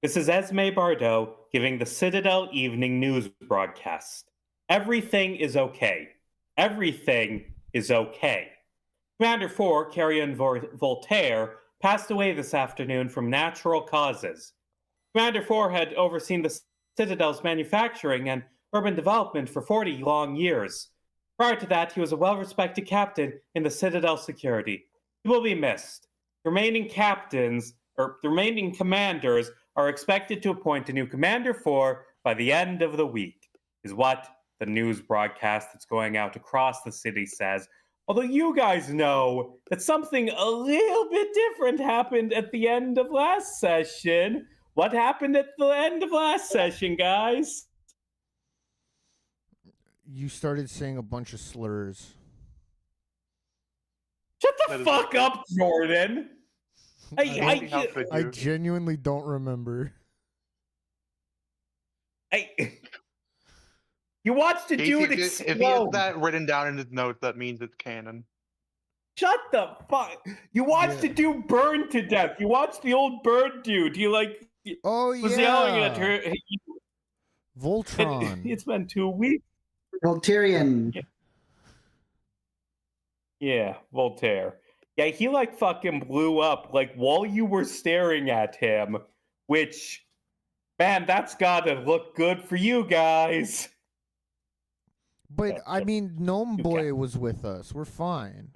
This is Esme Bardot giving the Citadel Evening News broadcast. Everything is okay. Everything is okay. Commander 4, Carrion Voltaire, passed away this afternoon from natural causes. Commander 4 had overseen the Citadel's manufacturing and urban development for 40 long years. Prior to that, he was a well-respected captain in the Citadel security. He will be missed. The remaining commanders are expected to appoint a new Commander 4 by the end of the week, is what the news broadcast that's going out across the city says. Although you guys know that something a little bit different happened at the end of last session. What happened at the end of last session, guys? You started saying a bunch of slurs. Shut the fuck up, Jordan. I genuinely don't remember. You watched a dude explode. If he has that written down in his notes, that means it's canon. Shut the fuck! You watched a dude burn to death. You watched the old bird dude. He was yelling at her. Voltron. It's been 2 weeks. Voltarian. Yeah, Voltaire. Yeah, he fucking blew up while you were staring at him, which, man, that's gotta look good for you guys. But I mean, Gnome Boy was with us. We're fine.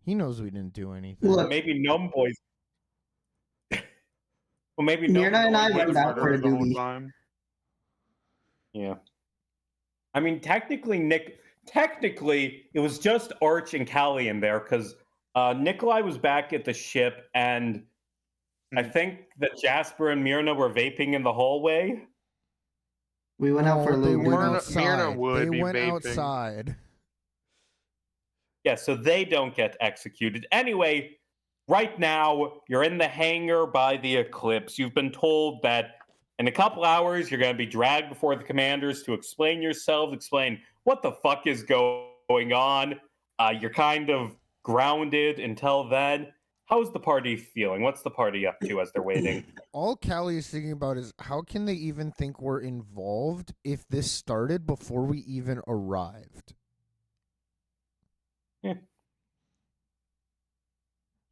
He knows we didn't do anything. Look, maybe Gnome Boy's. Well, maybe Mirna and I went out for a duty. Yeah. I mean, technically, it was just Arch and Callie in there because Nikolai was back at the ship, and I think that Jasper and Mirna were vaping in the hallway. We went out for a little bit. Mirna would be went vaping. outside. Yeah, so they don't get executed. Anyway, right now, you're in the hangar by the Eclipse. You've been told that in a couple hours, you're going to be dragged before the commanders to explain yourselves, explain what the fuck is going on. You're kind of grounded until then. How's the party feeling? What's the party up to as they're waiting? All Callie is thinking about is how can they even think we're involved if this started before we even arrived? Yeah.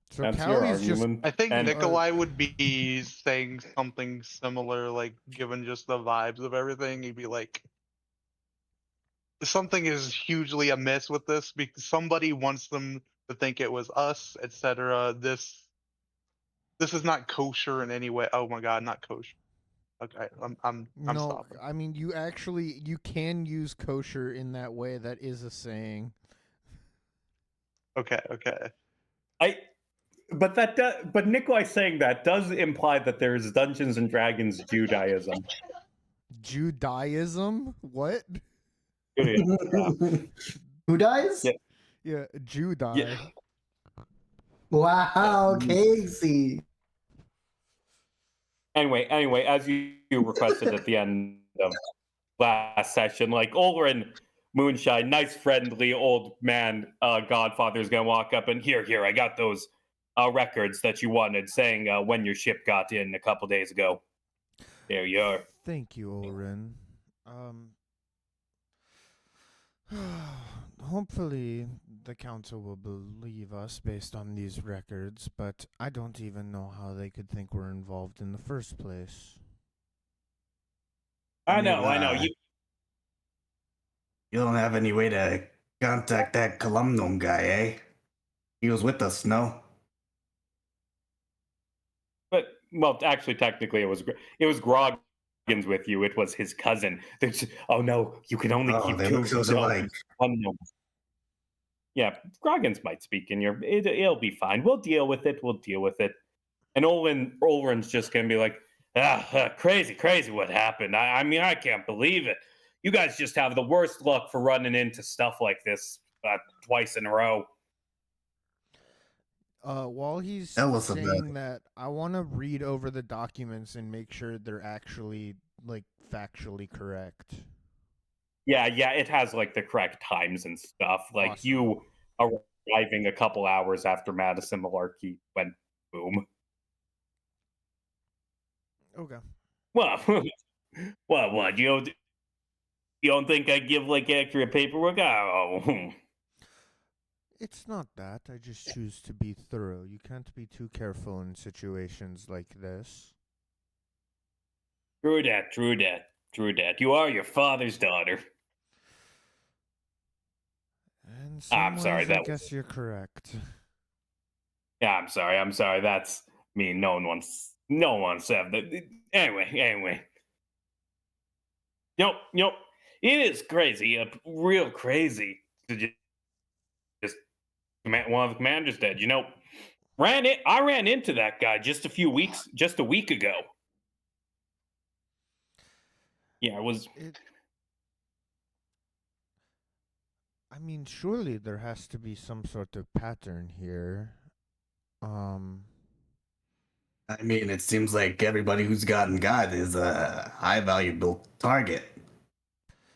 So That's Callie's just. I think Nikolai would be saying something similar, given just the vibes of everything. He'd be like, something is hugely amiss with this because somebody wants them to think it was us, etc. This is not kosher in any way. Oh my god, not kosher. Okay, I'm stopping. I mean, you can use kosher in that way. That is a saying. Okay. But Nikolai saying that does imply that there is Dungeons and Dragons Judaism. Judaism? What? Who dies? Yeah, Judai. Yeah. Wow, Casey. Anyway, as you requested at the end of last session, Olrin Moonshine, nice friendly old man godfather is gonna walk up and here, I got those records that you wanted, saying when your ship got in a couple days ago. There you are. Thank you, Olrin. Hopefully the council will believe us based on these records, but I don't even know how they could think we're involved in the first place. I know. You don't have any way to contact that Columnum guy, eh? He was with us, no? But, well, actually, technically, it was Groggins with you. It was his cousin. Oh, no, you can only keep two. One gnome. Yeah, Groggins might speak in your... It'll be fine. We'll deal with it. And Olrin's just going to be like, crazy what happened. I mean, I can't believe it. You guys just have the worst luck for running into stuff like this twice in a row. While he's saying that, I want to read over the documents and make sure they're actually, factually correct. Yeah, it has, the correct times and stuff. Awesome. You arriving a couple hours after Madison Malarkey went boom. Okay. Well, what? You don't think I give like accurate paperwork? Oh, It's not that. I just choose to be thorough. You can't be too careful in situations like this. true that, true that, true that. You are your father's daughter. In some I'm sorry. ways, I That was. guess you're correct. Yeah, I'm sorry. I'm sorry. That's me. No one wants. No one wants to have that. Anyway. Nope. It is crazy. Real crazy to just one of the commanders dead. I ran into that guy just a week ago. Yeah, I was. I mean, surely there has to be some sort of pattern here. I mean, it seems like everybody who's gotten got is a high valuable target.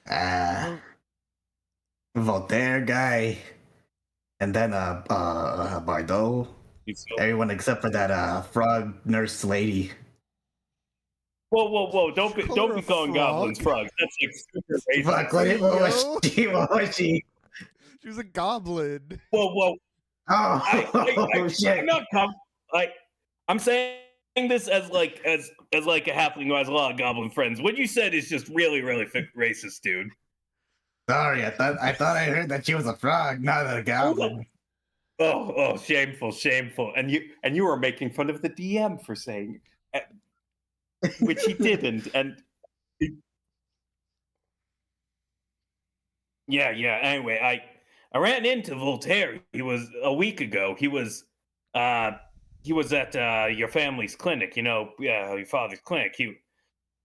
Well, Voltaire guy, and then Bardot. Everyone except for that frog nurse lady. Whoa! just call Don't her be a calling goblins frog. frogs. That's like super Fuck, racist. what was Yo. she? What was she? She was a goblin. Whoa! Oh, I'm shit. not I'm saying this as like a halfling who has a lot of goblin friends. What you said is just really racist, dude. Sorry, I thought I heard that she was a frog, not a goblin. Shameful. And you were making fun of the DM for saying, which he didn't. And yeah. Anyway, I ran into Voltaire. He was a week ago. He was at your family's clinic. Your father's clinic.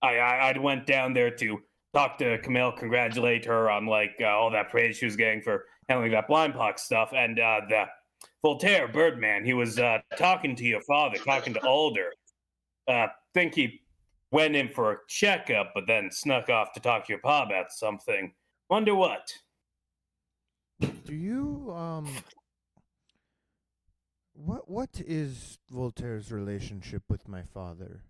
I went down there to talk to Camille, congratulate her on all that praise she was getting for handling that blind pox stuff, and the Voltaire Birdman. He was talking to your father, talking to Alder. Think he went in for a checkup, but then snuck off to talk to your pa about something. Wonder what? Do you what is Voltaire's relationship with my father?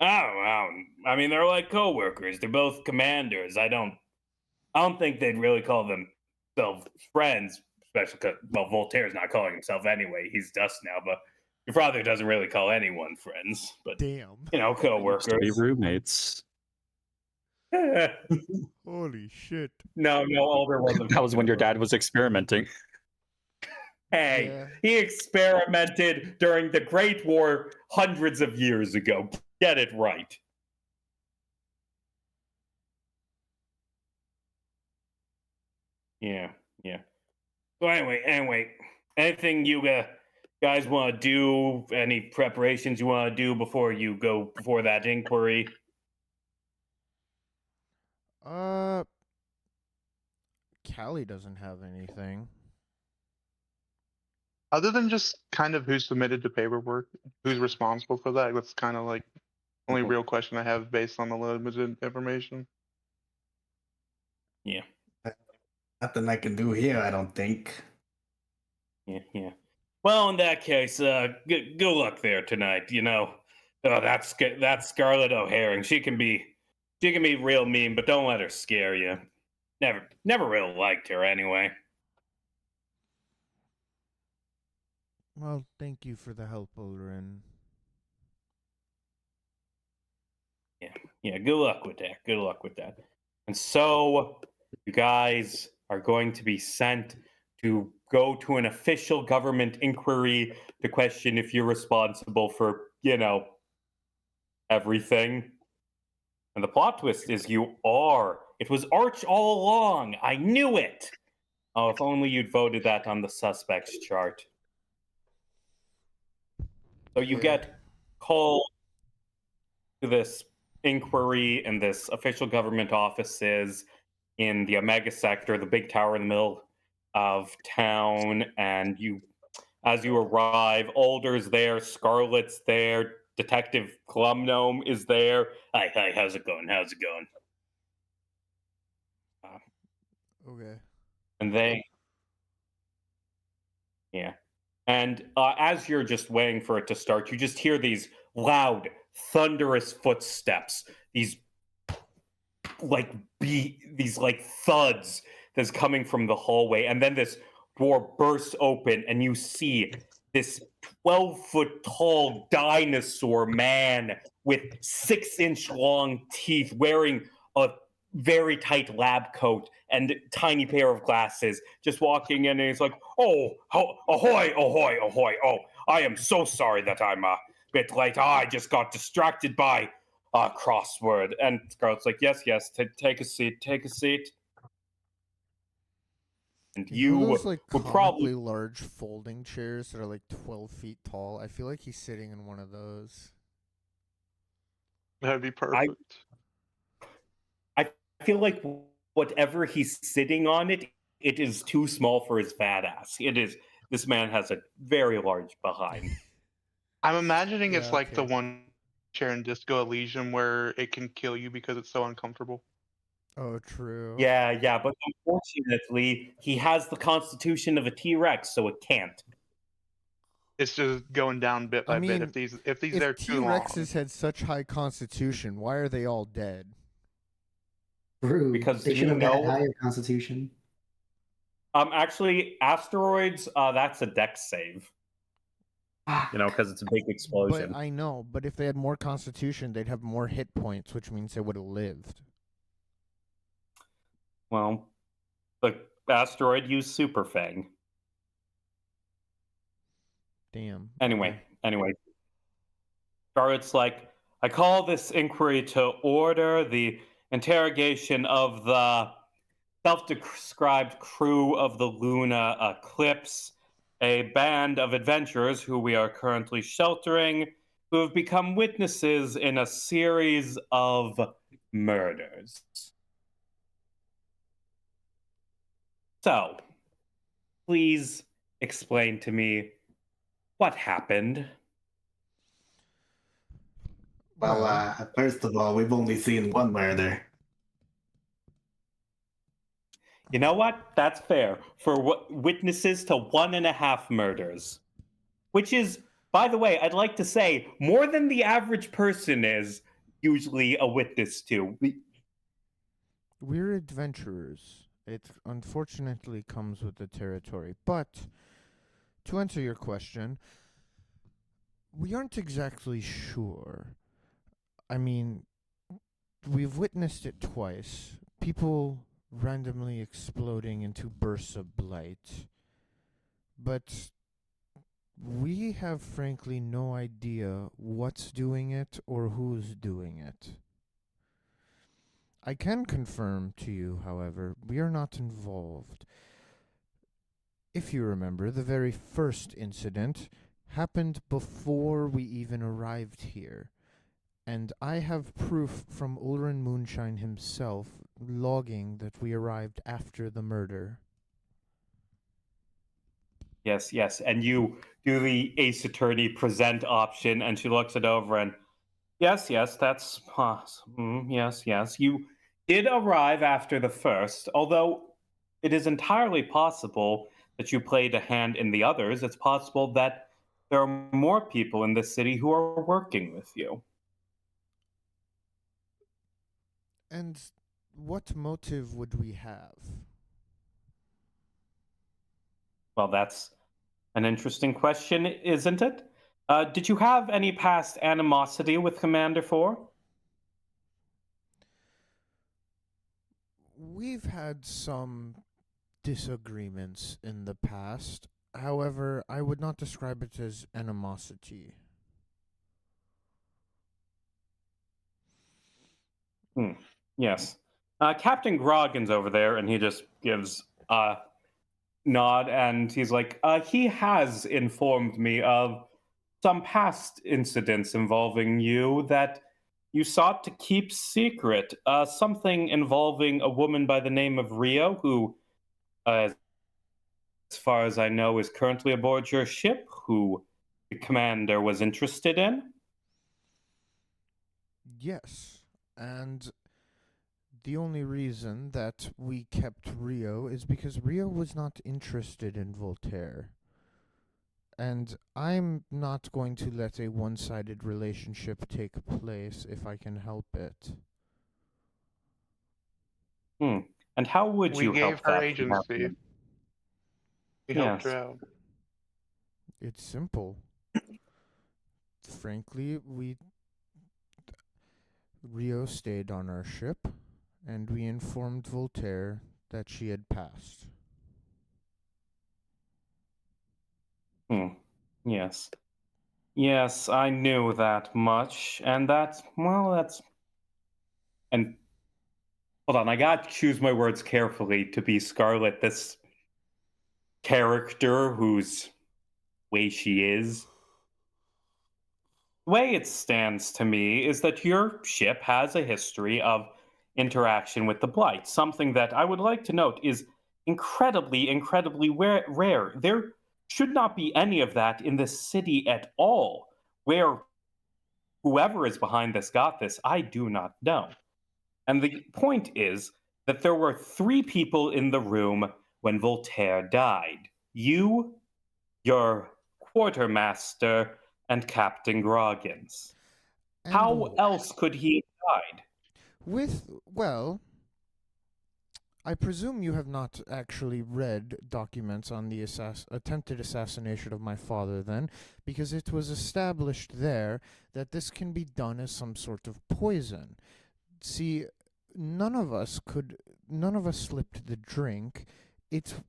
Oh, I mean, they're like coworkers. They're both commanders. I don't think they'd really call themselves friends, especially because, well, Voltaire's not calling himself anyway. He's dust now, but your father doesn't really call anyone friends. But Damn. Co-workers. Used to be roommates. Holy shit. No, Alder wasn't. That was when your dad was experimenting. Hey, Yeah. he experimented during the Great War hundreds of years ago. Get it right. Yeah. So anyway, anything you guys want to do? Any preparations you want to do before you go before that inquiry? Callie doesn't have anything. Other than just kind of who submitted the paperwork, who's responsible for that? That's kind of like only real question I have based on the limited information. Yeah. Nothing I can do here, I don't think. Yeah. Well, in that case, good luck there tonight. That's Scarlett O'Hara. She can be real mean, but don't let her scare you. Never really liked her anyway. Well, thank you for the help, Ulrin. Yeah. Good luck with that. And so, you guys are going to be sent to go to an official government inquiry to question if you're responsible for, everything. And the plot twist is you are. It was Arch all along. I knew it. Oh, if only you'd voted that on the suspects chart. So you get called to this inquiry in this official government offices in the Omega sector, the big tower in the middle of town, and as you arrive, Alder's there, Scarlett's there, Detective Columnome is there. Hi, how's it going? Okay. And yeah. And as you're just waiting for it to start, you just hear these loud, thunderous footsteps. These thuds that's coming from the hallway, and then this door bursts open, and you see this 12-foot tall dinosaur man with 6-inch long teeth, wearing a very tight lab coat and tiny pair of glasses, just walking in, and he's like, "Oh, ahoy, ahoy, ahoy! Oh, I am so sorry that I'm a bit late. I just got distracted by crossword." And Scarlett's like, "Yes, yes, take a seat, take a seat." And you those like would comically probably large folding chairs that are like 12 feet tall. I feel like he's sitting in one of those. That'd be perfect. I feel like whatever he's sitting on it is too small for his fat ass. It is. This man has a very large behind. I'm imagining it's Yeah, like the okay. one chair in Disco Elysium where it can kill you because it's so uncomfortable. Oh, true. Yeah, but unfortunately, he has the constitution of a T-Rex, so it can't. It's just going down bit by I bit. mean, If these if are too long, T-Rexes had such high constitution, why are they all dead? Rude. Because they you should have had know- higher constitution. Actually, asteroids, that's a dex save. You know, because it's a big explosion. But I know, but if they had more constitution, they'd have more hit points, which means they would have lived. Well, the asteroid used Super Fang. Damn. Anyway, Okay. Charlotte's like, "I call this inquiry to order. The interrogation of the self-described crew of the Luna Eclipse, a band of adventurers who we are currently sheltering, who have become witnesses in a series of murders. So, please explain to me what happened." Well, first of all, we've only seen one murder. You know what? That's fair. For witnesses to 1.5 murders. Which is, by the way, I'd like to say, more than the average person is usually a witness to. We're adventurers. It unfortunately comes with the territory. But to answer your question, we aren't exactly sure. I mean, we've witnessed it twice. People randomly exploding into bursts of blight. But we have frankly no idea what's doing it or who's doing it. I can confirm to you, however, we are not involved. If you remember, the very first incident happened before we even arrived here. And I have proof from Ulrin Moonshine himself logging that we arrived after the murder. Yes. And you do the Ace Attorney present option, and she looks it over and, yes, that's possible. Yes. You did arrive after the first, although it is entirely possible that you played a hand in the others. It's possible that there are more people in this city who are working with you. And what motive would we have? Well, that's an interesting question, isn't it? Did you have any past animosity with Commander 4? We've had some disagreements in the past. However, I would not describe it as animosity. Yes. Captain Groggin's over there, and he just gives a nod, and he's like, he has informed me of some past incidents involving you that you sought to keep secret. Something involving a woman by the name of Rio, who, as far as I know, is currently aboard your ship, who the commander was interested in. Yes, and the only reason that we kept Rio is because Rio was not interested in Voltaire. And I'm not going to let a one-sided relationship take place if I can help it. And how would We you gave help her that from agency. happening? We helped her Yes. out. It's simple. Frankly, Rio stayed on our ship, and we informed Voltaire that she had passed. Yes. Yes, I knew that much. And that's, well, that's. And hold on, I gotta choose my words carefully to be Scarlet, this character whose way she is. The way it stands to me is that your ship has a history of interaction with the Blight, something that I would like to note is incredibly, incredibly rare. There should not be any of that in this city at all. Where whoever is behind this got this, I do not know. And the point is that there were 3 people in the room when Voltaire died. You, your quartermaster, and Captain Groggins. And How else could he have died? well, I presume you have not actually read documents on the attempted assassination of my father, then, because it was established there that this can be done as some sort of poison. See, none of us slipped the drink.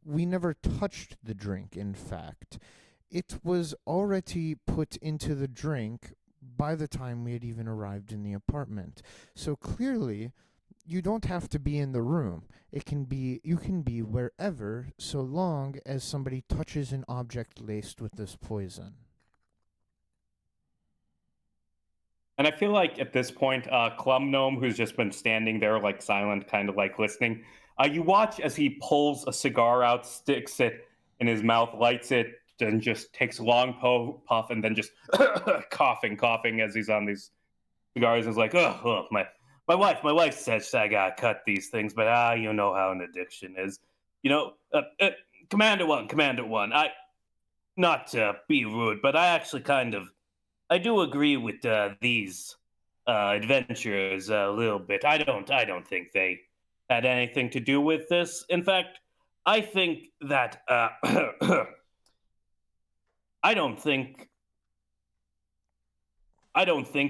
We never touched the drink, in fact. It was already put into the drink by the time we had even arrived in the apartment. So clearly, you don't have to be in the room. You can be wherever, so long as somebody touches an object laced with this poison. And I feel like at this point, Clum Gnome, who's just been standing there, like silent, kind of like listening, you watch as he pulls a cigar out, sticks it in his mouth, lights it, and just takes a long puff, and then just coughing as he's on these cigars. And is like, oh, my wife says I gotta cut these things, but you know how an addiction is. You know, Commander One, I not to be rude, but I actually I do agree with these adventurers a little bit. I don't think they had anything to do with this. In fact, I think that I don't think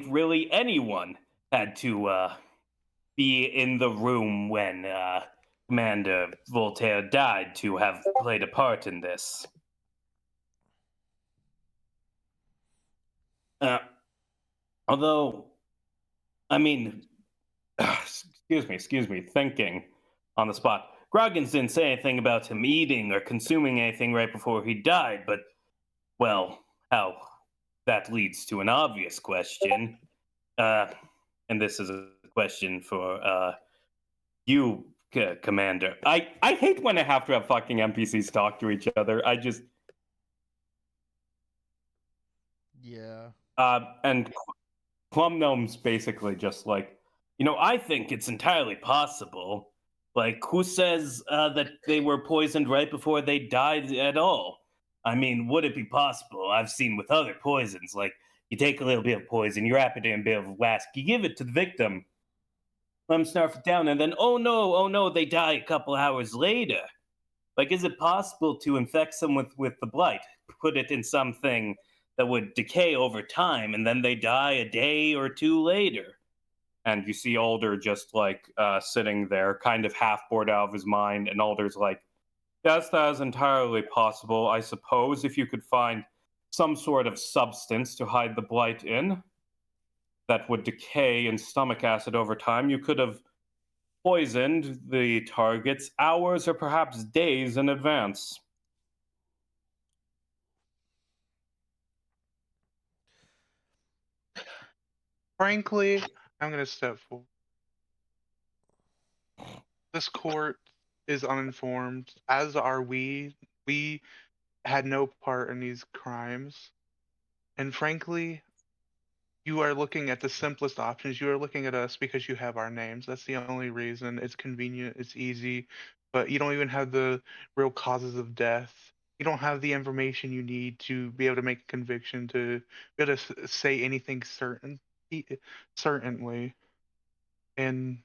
really anyone had to be in the room when Commander Voltaire died to have played a part in this. Uh, although, I mean, excuse me, thinking on the spot. Groggins didn't say anything about him eating or consuming anything right before he died, but, well, how that leads to an obvious question. And this is a question for you, Commander. I hate when I have to have fucking NPCs talk to each other. Yeah. And Plum Gnome's basically just like, I think it's entirely possible. Like, who says that they were poisoned right before they died at all? I mean, would it be possible? I've seen with other poisons, like, you take a little bit of poison, you wrap it in a bit of wax, you give it to the victim, let them snarf it down, and then, oh no, they die a couple hours later. Like, is it possible to infect someone with the blight, put it in something that would decay over time, and then they die a day or two later? And you see Alder just like sitting there, kind of half bored out of his mind, and Alder's like, yes, that is entirely possible, I suppose, if you could find some sort of substance to hide the blight in that would decay in stomach acid over time. You could have poisoned the targets hours or perhaps days in advance. Frankly, I'm going to step forward. This court is uninformed, as are we. We had no part in these crimes. And frankly, you are looking at the simplest options. You are looking at us because you have our names. That's the only reason. It's convenient, it's easy, but you don't even have the real causes of death. You don't have the information you need to be able to make a conviction, to be able to say anything certainly. And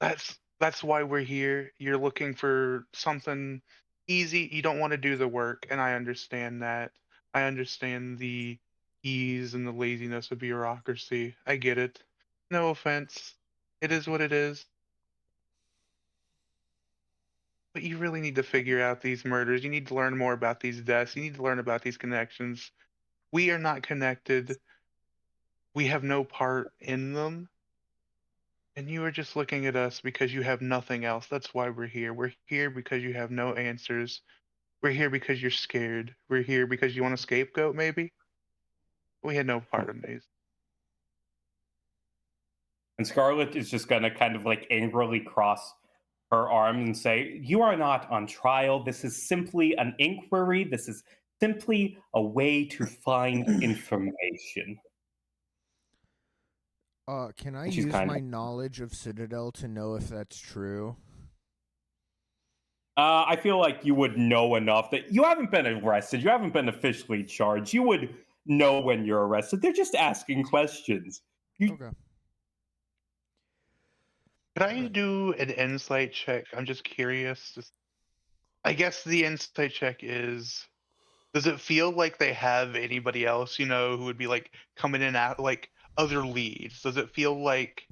that's why we're here. You're looking for something easy. You don't want to do the work, and I understand that. I understand the ease and the laziness of bureaucracy. I get it. No offense. It is what it is. But you really need to figure out these murders. You need to learn more about these deaths. You need to learn about these connections. We are not connected. We have no part in them. And you are just looking at us because you have nothing else. That's why we're here. We're here because you have no answers. We're here because you're scared. We're here because you want a scapegoat, maybe? We had no part in these. And Scarlet is just gonna kind of like angrily cross her arms and say, "You are not on trial. This is simply an inquiry. This is simply a way to find information." Can I She's use kind my of. knowledge of Citadel to know if that's true? I feel like you would know enough that you haven't been arrested. You haven't been officially charged. You would know when you're arrested. They're just asking questions. Okay. Could I Right. do an insight check? I'm just curious. I guess the insight check is, does it feel like they have anybody else, who would be like coming in at like other leads? Does it feel like,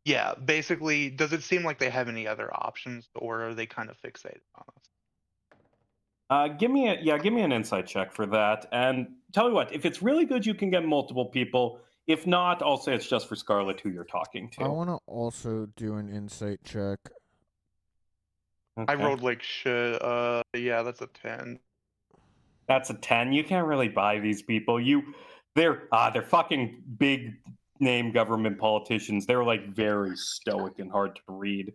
yeah, basically, does it seem like they have any other options, or are they kind of fixated on us? Give me an insight check for that. And tell you what, if it's really good, you can get multiple people. If not, I'll say it's just for Scarlet who you're talking I to. want to also do an insight check. I Okay. rolled like shit. Yeah, that's a 10. That's a 10. You can't really buy these people. They're fucking big name government politicians. They're like very stoic and hard to read.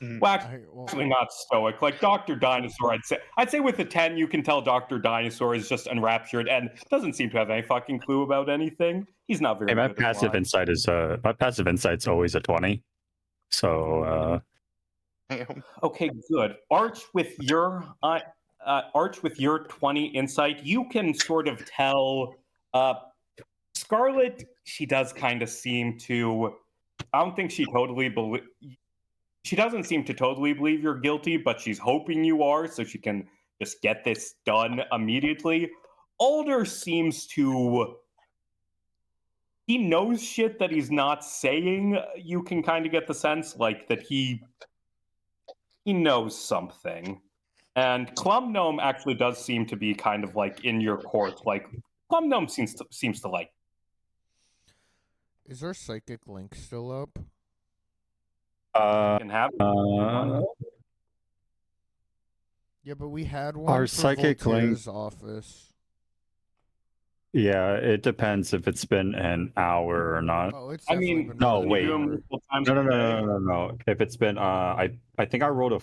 Mm. Well, Well, actually not stoic. Like Dr. Dinosaur, I'd say with a 10 you can tell Dr. Dinosaur is just enraptured and doesn't seem to have any fucking clue about anything. He's not very Hey, my good at passive lying. insight is my passive insight's always a 20. So Damn. Okay, good. Arch with your 20 insight, you can sort of tell Scarlet, she does kind of seem to. I don't think she doesn't seem to totally believe you're guilty, but she's hoping you are so she can just get this done immediately. Alder seems to. He knows shit that he's not saying. You can kind of get the sense like that he knows something. And Clum Gnome actually does seem to be kind of like in your court. Like Clum Gnome seems to like. is our psychic link still up? Can have. Yeah, but we had one our for psychic link. Voltaire's office. Yeah, it depends if it's been an hour or not. Oh, it's I definitely mean, been no, more than wait. an do them hour. multiple times No, a day. no. If it's been I think I rolled a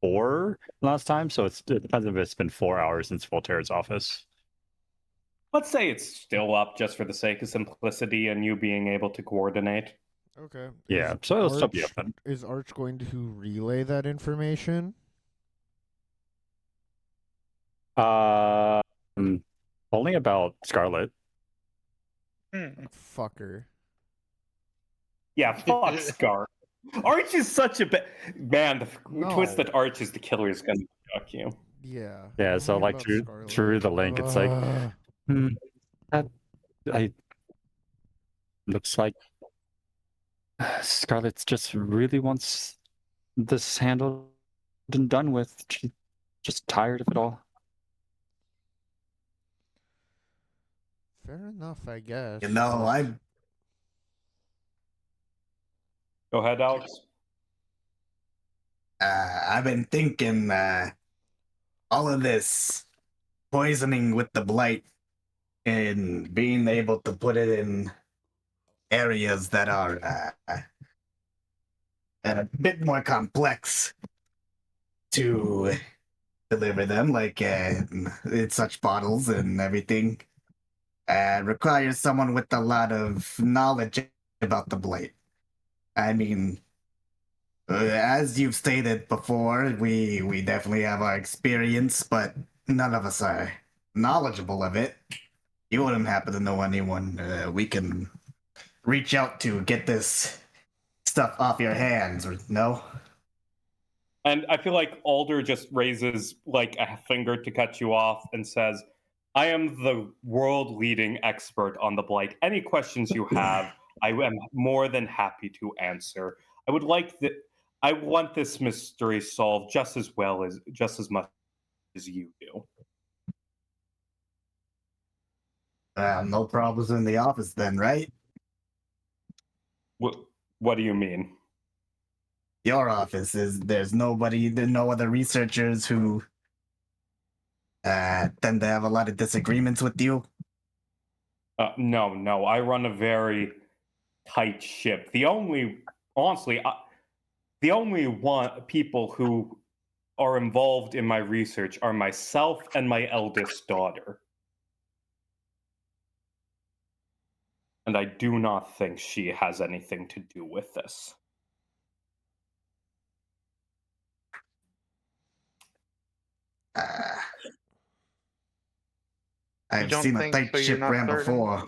4 last time, so it depends if it's been 4 hours since Voltaire's office. Let's say it's still up just for the sake of simplicity and you being able to coordinate. Okay. Yeah, Is so it'll still be Arch- open. Is Arch going to relay that information? Only about Scarlet. Fucker. Yeah, fuck Scar. Arch is such a man. The twist No. that Arch is the killer is gonna fuck you. Yeah. Yeah, so only like about through Scarlet. the link, it's like I looks like Scarlet just really wants this handled and done with. She's just tired of it all. Fair enough, I guess. You know, Go ahead, Alex. I've been thinking all of this poisoning with the blight and being able to put it in areas that are a bit more complex to deliver them, like in such bottles and everything, requires someone with a lot of knowledge about the blight. I mean, As you've stated before, we definitely have our experience, but none of us are knowledgeable of it. You wouldn't happen to know anyone we can reach out to get this stuff off your hands, or no? And I feel like Alder just raises like a finger to cut you off and says, I am the world leading expert on the Blight. Any questions you have, I am more than happy to answer. I want this mystery solved just as much as you do. No problems in the office then, right? What do you mean? Your office is there's no other researchers who tend to have a lot of disagreements with you. No, I run a very tight ship. Honestly, the only people who are involved in my research are myself and my eldest daughter. And I do not think she has anything to do with this. I've don't seen a think tight so, you're ship not ran certain? before.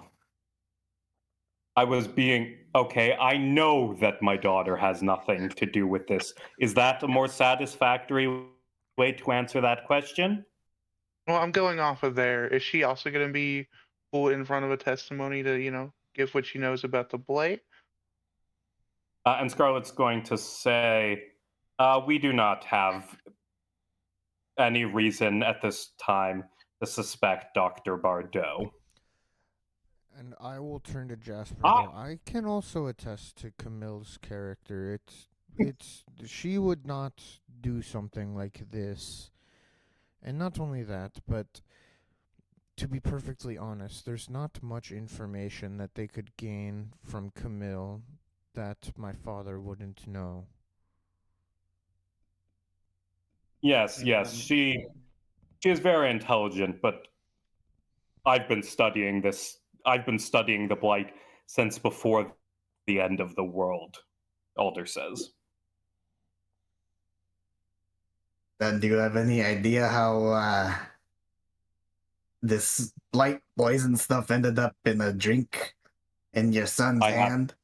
I was being okay. I know that my daughter has nothing to do with this. Is that a more satisfactory way to answer that question? Well, I'm going off of there. Is she also going to be pulled in front of a testimony to, give what she knows about the Blight? And Scarlett's going to say, we do not have any reason at this time to suspect Dr. Bardot. And I will turn to Jasper. Ah! Though. I can also attest to Camille's character. It's she would not do something like this. And not only that, but to be perfectly honest, there's not much information that they could gain from Camille that my father wouldn't know. Yes, she is very intelligent, but I've been studying the Blight since before the end of the world, Alder says. Then do you have any idea how this blight poison stuff ended up in a drink in your son's hand?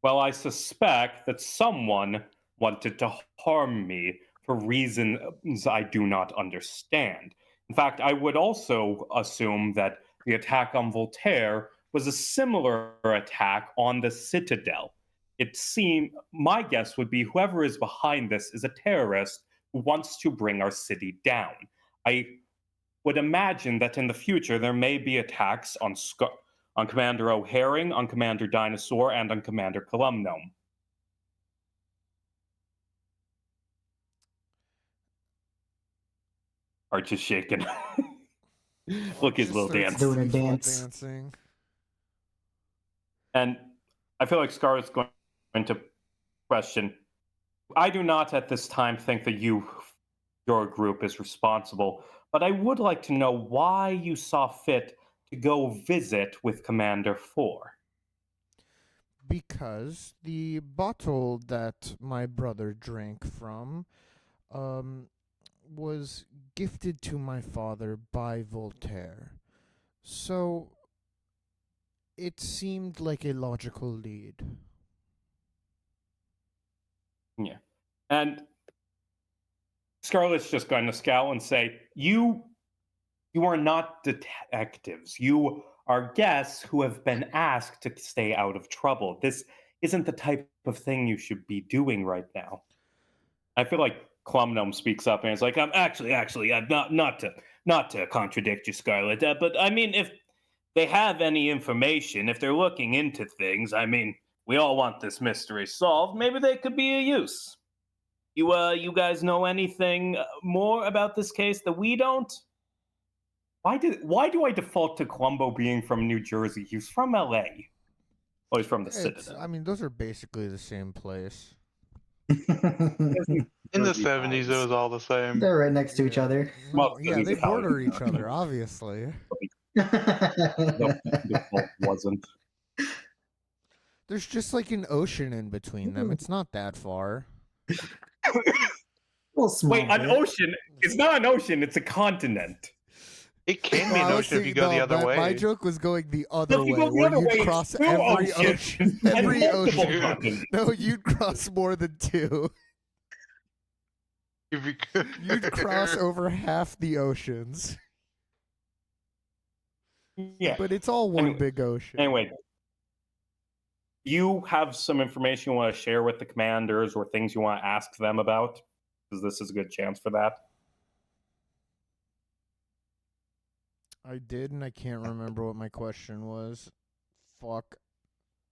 Well, I suspect that someone wanted to harm me for reasons I do not understand. In fact, I would also assume that the attack on Voltaire was a similar attack on the Citadel. My guess would be whoever is behind this is a terrorist who wants to bring our city down. I would imagine that in the future there may be attacks on Commander O'Haring, on Commander Dinosaur, and on Commander Columnome. Arch is shaking. Look, his little dance. Doing a dance. Dancing. And I feel like Scarlett's going to question. I do not at this time think that your group is responsible, but I would like to know why you saw fit to go visit with Commander 4. Because the bottle that my brother drank from was gifted to my father by Voltaire. So it seemed like a logical lead. Yeah. And Scarlett's just going to scowl and say, You are not detectives. You are guests who have been asked to stay out of trouble. This isn't the type of thing you should be doing right now. I feel like Clumnum speaks up and is like, actually, I'm not to contradict you, Scarlett, but I mean, if they have any information, if they're looking into things, I mean, we all want this mystery solved. Maybe they could be of use. You guys know anything more about this case that we don't? Why do I default to Columbo being from New Jersey? He's from LA. Oh, he's from the Citadel. I mean, those are basically the same place. In the 70s, it was all the same. They're right next to each other. No, Well, yeah, they it's how it border is. each other, obviously. The default wasn't. There's just like an ocean in between them. It's not that far. Well, small Wait, an bit. ocean is not an ocean, it's a continent. It can No, be an I was ocean if you thinking, go the no, other way. my joke was going the So other if you way, go the where other you'd way, it's cross two every oceans ocean. and Every multiple ocean. continents. No, you'd cross more than two. If you could. You'd cross over half the oceans. Yeah. But it's all one Anyway- big ocean. Anyway, you have some information you want to share with the commanders or things you want to ask them about? Because this is a good chance for that. I did, and I can't remember what my question was. Fuck.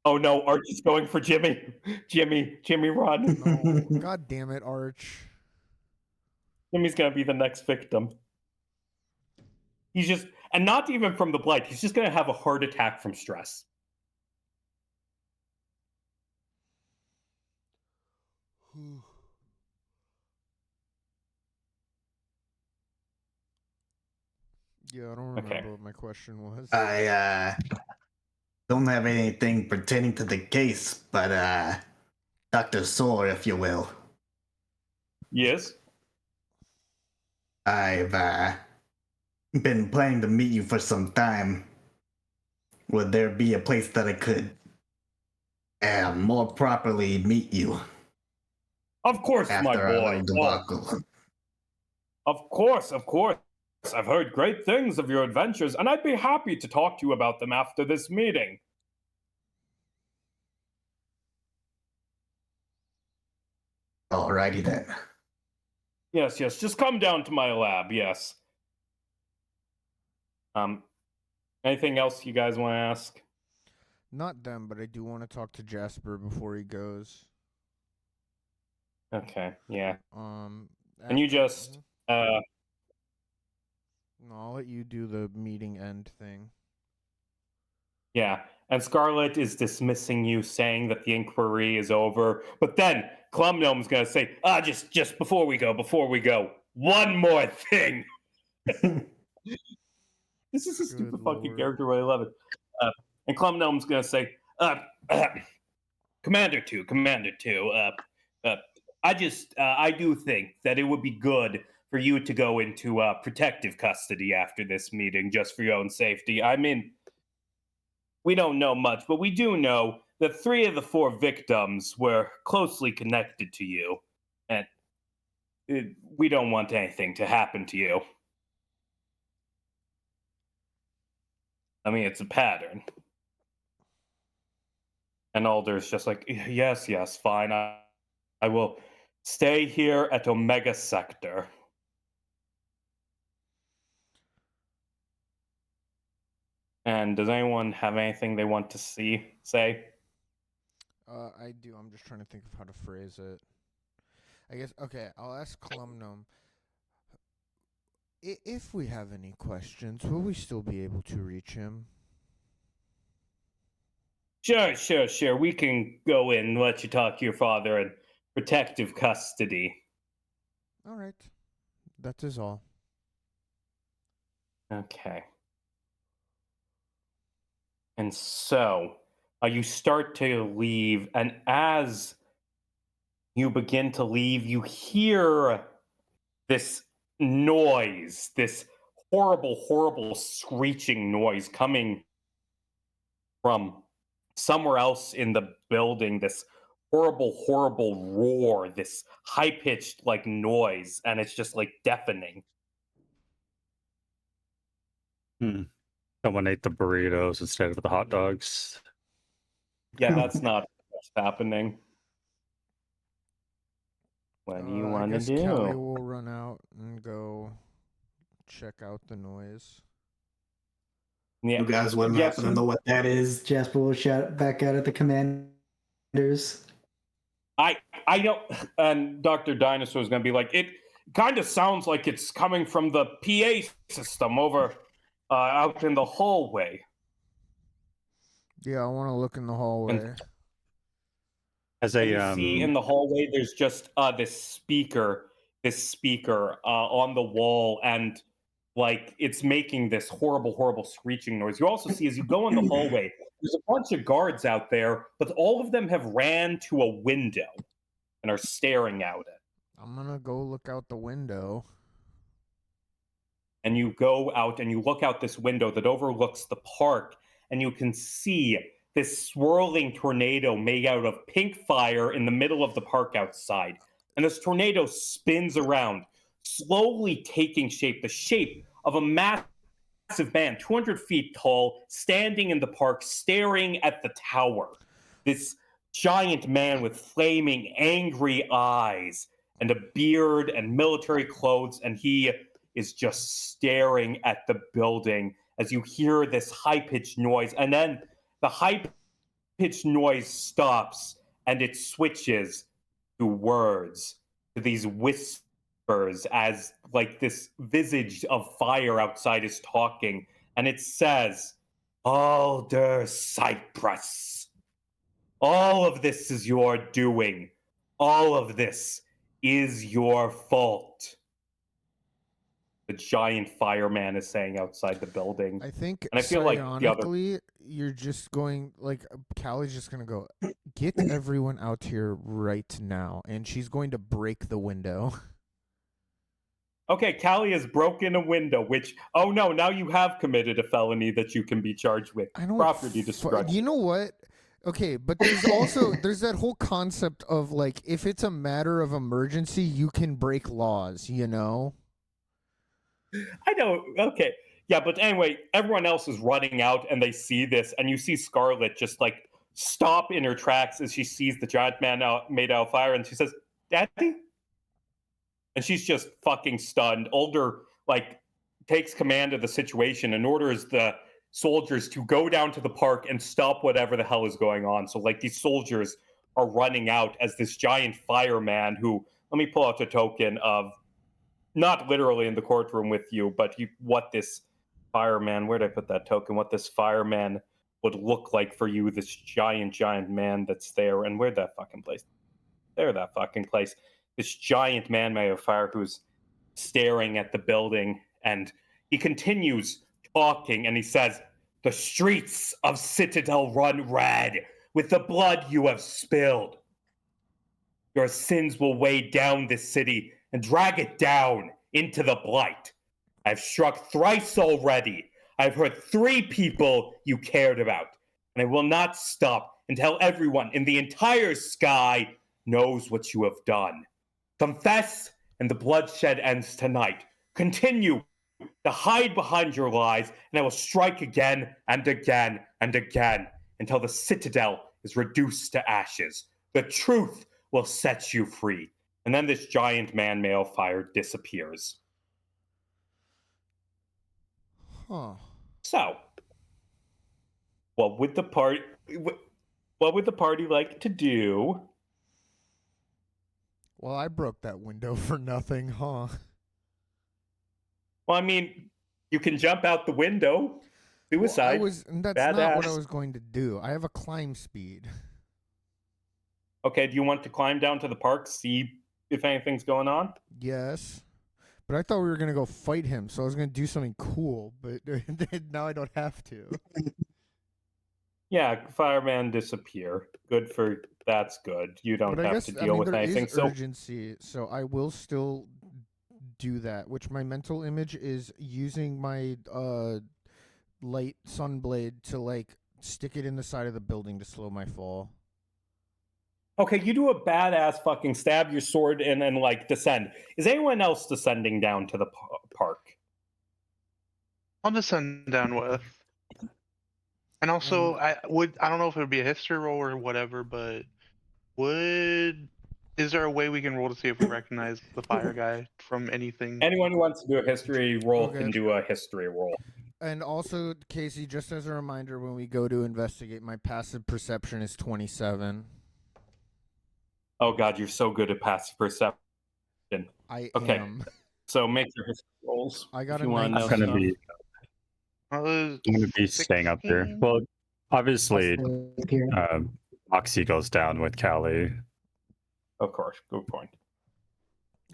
Oh no, Archie's going for Jimmy. Jimmy, run. No. God damn it, Arch. Jimmy's gonna be the next victim. He's just, and not even from the blight, he's just gonna have a heart attack from stress. Yeah, I don't remember Okay. what my question was. I don't have anything pertaining to the case, but Dr. Soar, if you will. Yes? I've been planning to meet you for some time. Would there be a place that I could more properly meet you Of course, my after our boy. little debacle? Of course. I've heard great things of your adventures, and I'd be happy to talk to you about them after this meeting. Alrighty then. Yes, just come down to my lab, yes. Anything else you guys want to ask? Not them, but I do want to talk to Jasper before he goes. Okay, yeah. And you just, No, I'll let you do the meeting end thing. Yeah, and Scarlet is dismissing you, saying that the inquiry is over. But then Glumgnome's gonna say, just before we go, one more thing. This is a stupid Good fucking lord. character, but I love it. And Glumgnome's gonna say, Commander 2, I do think that it would be good for you to go into protective custody after this meeting, just for your own safety. I mean, we don't know much, but we do know that 3 of the 4 victims were closely connected to you, and we don't want anything to happen to you. I mean, it's a pattern. And Alder's just like, yes, fine. I will stay here at Omega Sector. And does anyone have anything they want to say? I do. I'm just trying to think of how to phrase it. I guess, okay, I'll ask Glumgnome. If we have any questions, will we still be able to reach him? Sure. We can go in and let you talk to your father in protective custody. All right. That is all. Okay. And so, you start to leave, and as you begin to leave, you hear this noise, this horrible screeching noise coming from somewhere else in the building, this horrible roar, this high-pitched like noise, and it's just like deafening. Someone ate the burritos instead of the hot dogs. Yeah, that's not what's happening. What do you want to do? Kelly will run out and go check out the noise. Yeah. You guys wouldn't Yes, happen to know what that is. Jasper will shout back out at the commanders. I don't, and Dr. Dinosaur is going to be like, it kind of sounds like it's coming from the PA system over out in the hallway. Yeah, I want to look in the hallway. And- As And a you see in the hallway, there's just this speaker on the wall, and like it's making this horrible screeching noise. You also see as you go in the hallway, There's a bunch of guards out there, but all of them have ran to a window and are staring out it. I'm gonna go look out the window. And you go out and you look out this window that overlooks the park, and you can see this swirling tornado made out of pink fire in the middle of the park outside. And this tornado spins around, slowly taking shape, the shape of a massive man, 200 feet tall, standing in the park, staring at the tower. This giant man with flaming, angry eyes and a beard and military clothes, and he is just staring at the building as you hear this high-pitched noise. And then the high-pitched noise stops, and it switches to words, to these whispers, as like this visage of fire outside is talking, and it says, "Alder Cypress, all of this is your doing. All of this is your fault." The giant fireman is saying outside the building. I think, And I feel like the other- psionically, you're just going, like, Callie's just going to go, get everyone out here right now. And she's going to break the window. Okay, Callie has broken a window, which, oh no, now you have committed a felony that you can be charged with. I don't. Property destruction. You know what? Okay, but there's also there's that whole concept of, like, if it's a matter of emergency, you can break laws. You know. I know. Okay. Yeah, but anyway, everyone else is running out and they see this, and you see Scarlet just like stop in her tracks as she sees the giant man made out of fire, and she says, "Daddy?" And she's just fucking stunned. Older like takes command of the situation and orders the soldiers to go down to the park and stop whatever the hell is going on. So like these soldiers are running out as this giant fireman who, let me pull out a token of, not literally in the courtroom with you, but what this fireman, where did I put that token? What this fireman would look like for you, this giant man that's there. And where'd that fucking place? There, that fucking place. This giant man made of fire who's staring at the building. And he continues talking and he says, "The streets of Citadel run red with the blood you have spilled. Your sins will weigh down this city and drag it down into the blight. I've struck thrice already. I've hurt 3 people you cared about, and I will not stop until everyone in the entire sky knows what you have done. Confess, and the bloodshed ends tonight. Continue to hide behind your lies, and I will strike again and again and again until the Citadel is reduced to ashes. The truth will set you free." And then this giant man made of fire disappears. Huh. So, what would the party like to do? Well, I broke that window for nothing, huh? Well, I mean, you can jump out the window. Suicide. That's not what I was going to do. I have a climb speed. Okay, do you want to climb down to the park, see if anything's going on? Yes. But I thought we were going to go fight him, so I was going to do something cool, but now I don't have to. Yeah, fireman disappear. That's good. You don't But I have guess, to deal with there anything. is urgency, so I will still do that, which my mental image is using my light sunblade to, like, stick it in the side of the building to slow my fall. Okay, you do a badass fucking stab your sword and then like descend. Is anyone else descending down to the park? I'll descend down with. And also, I don't know if it would be a history roll or whatever, but is there a way we can roll to see if we recognize the fire guy from anything? Anyone who wants to do a history roll Okay. can do a history roll. And also, Casey, just as a reminder, when we go to investigate, my passive perception is 27. Oh god, you're so good at passive perception. I Okay. am. So make your history rolls. I got if a you wanna know I'm gonna stuff. be I'm gonna be staying up there. 16? Well, obviously, Here. Moxie goes down with Callie. Of course, good point.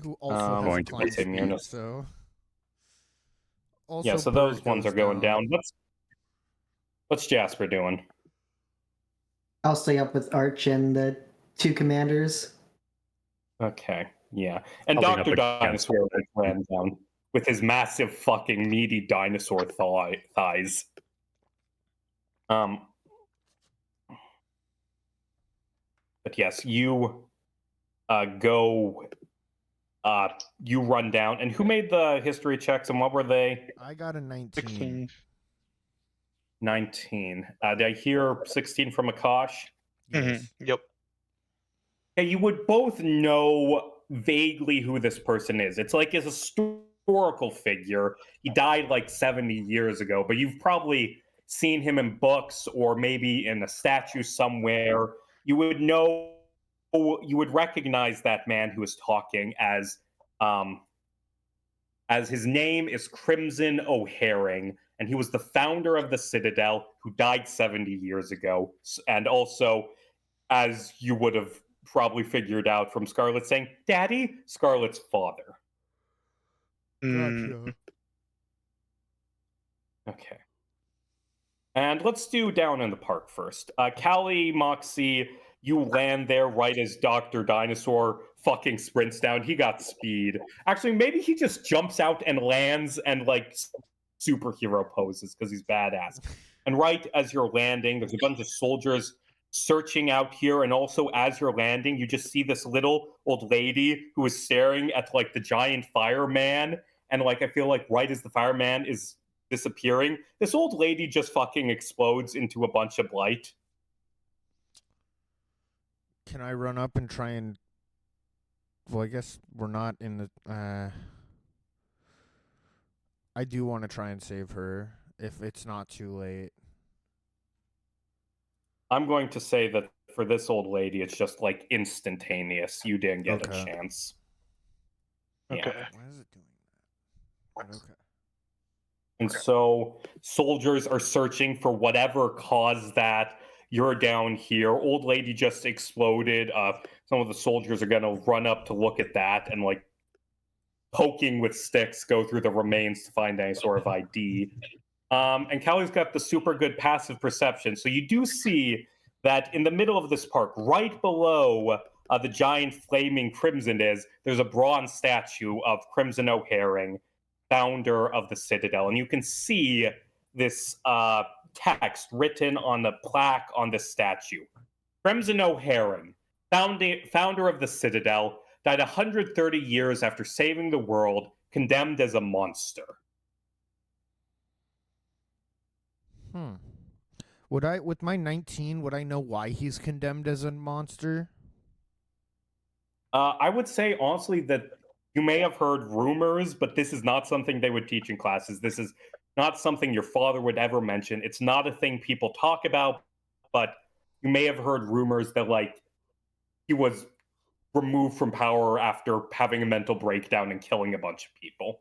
Who also has going a to climb continue. speed, so... Also, Yeah, so those Bert ones are goes going down. What's Jasper doing? I'll stay up with Arch and the two commanders. Okay, yeah. And I'll lean up Dr. against Dinosaur ran down with his massive fucking meaty dinosaur thighs. But yes, you go. You run down. And who made the history checks and what were they? I got a 19. 16. 19. Did I hear 16 from Akash? Yes. Yep. Yeah, you would both know vaguely who this person is. It's like a historical figure. He died like 70 years ago, but you've probably seen him in books or maybe in a statue somewhere. You would know, you would recognize that man who is talking as his name is Crimson O'Haring, and he was the founder of the Citadel who died 70 years ago. And also, as you would have probably figured out from Scarlet saying, Daddy, Scarlet's father. Mm, Gotcha. Okay. And let's do down in the park first. Callie, Moxie, you land there right as Dr. Dinosaur fucking sprints down. He got speed. Actually, maybe he just jumps out and lands and like superhero poses because he's badass. And right as you're landing, there's a bunch of soldiers searching out here. And also, as you're landing, you just see this little old lady who is staring at like the giant fireman. And like, I feel like right as the fireman is disappearing, this old lady just fucking explodes into a bunch of blight. Can I run up and try and? Well, I guess we're not in the. I do want to try and save her if it's not too late. I'm going to say that for this old lady, it's just like instantaneous. You didn't get Okay. a chance. okay. Yeah. Why is it doing that? But okay. And so soldiers are searching for whatever caused that. You're down here. Old lady just exploded. Some of the soldiers are going to run up to look at that and like poking with sticks, go through the remains to find any sort of ID. And Callie's got the super good passive perception. So you do see that in the middle of this park, right below the giant flaming Crimson there's a bronze statue of Crimson O'Haring, founder of the Citadel. And you can see this text written on the plaque on this statue. Crimson O'Haring, founder of the Citadel, died 130 years after saving the world, condemned as a monster. Would I, with my 19, would I know why he's condemned as a monster? I would say, honestly, that you may have heard rumors, but this is not something they would teach in classes. This is not something your father would ever mention. It's not a thing people talk about, but you may have heard rumors that, like, he was removed from power after having a mental breakdown and killing a bunch of people.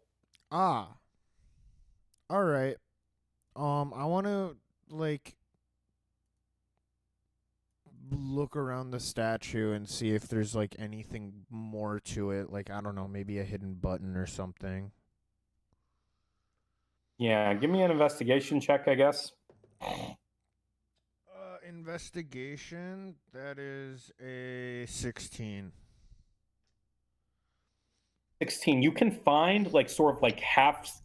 Ah. All right. I want to like look around the statue and see if there's like anything more to it. Like, I don't know, maybe a hidden button or something. Yeah, give me an investigation check, I guess. Investigation. That is a 16. 16. You can find like sort of like half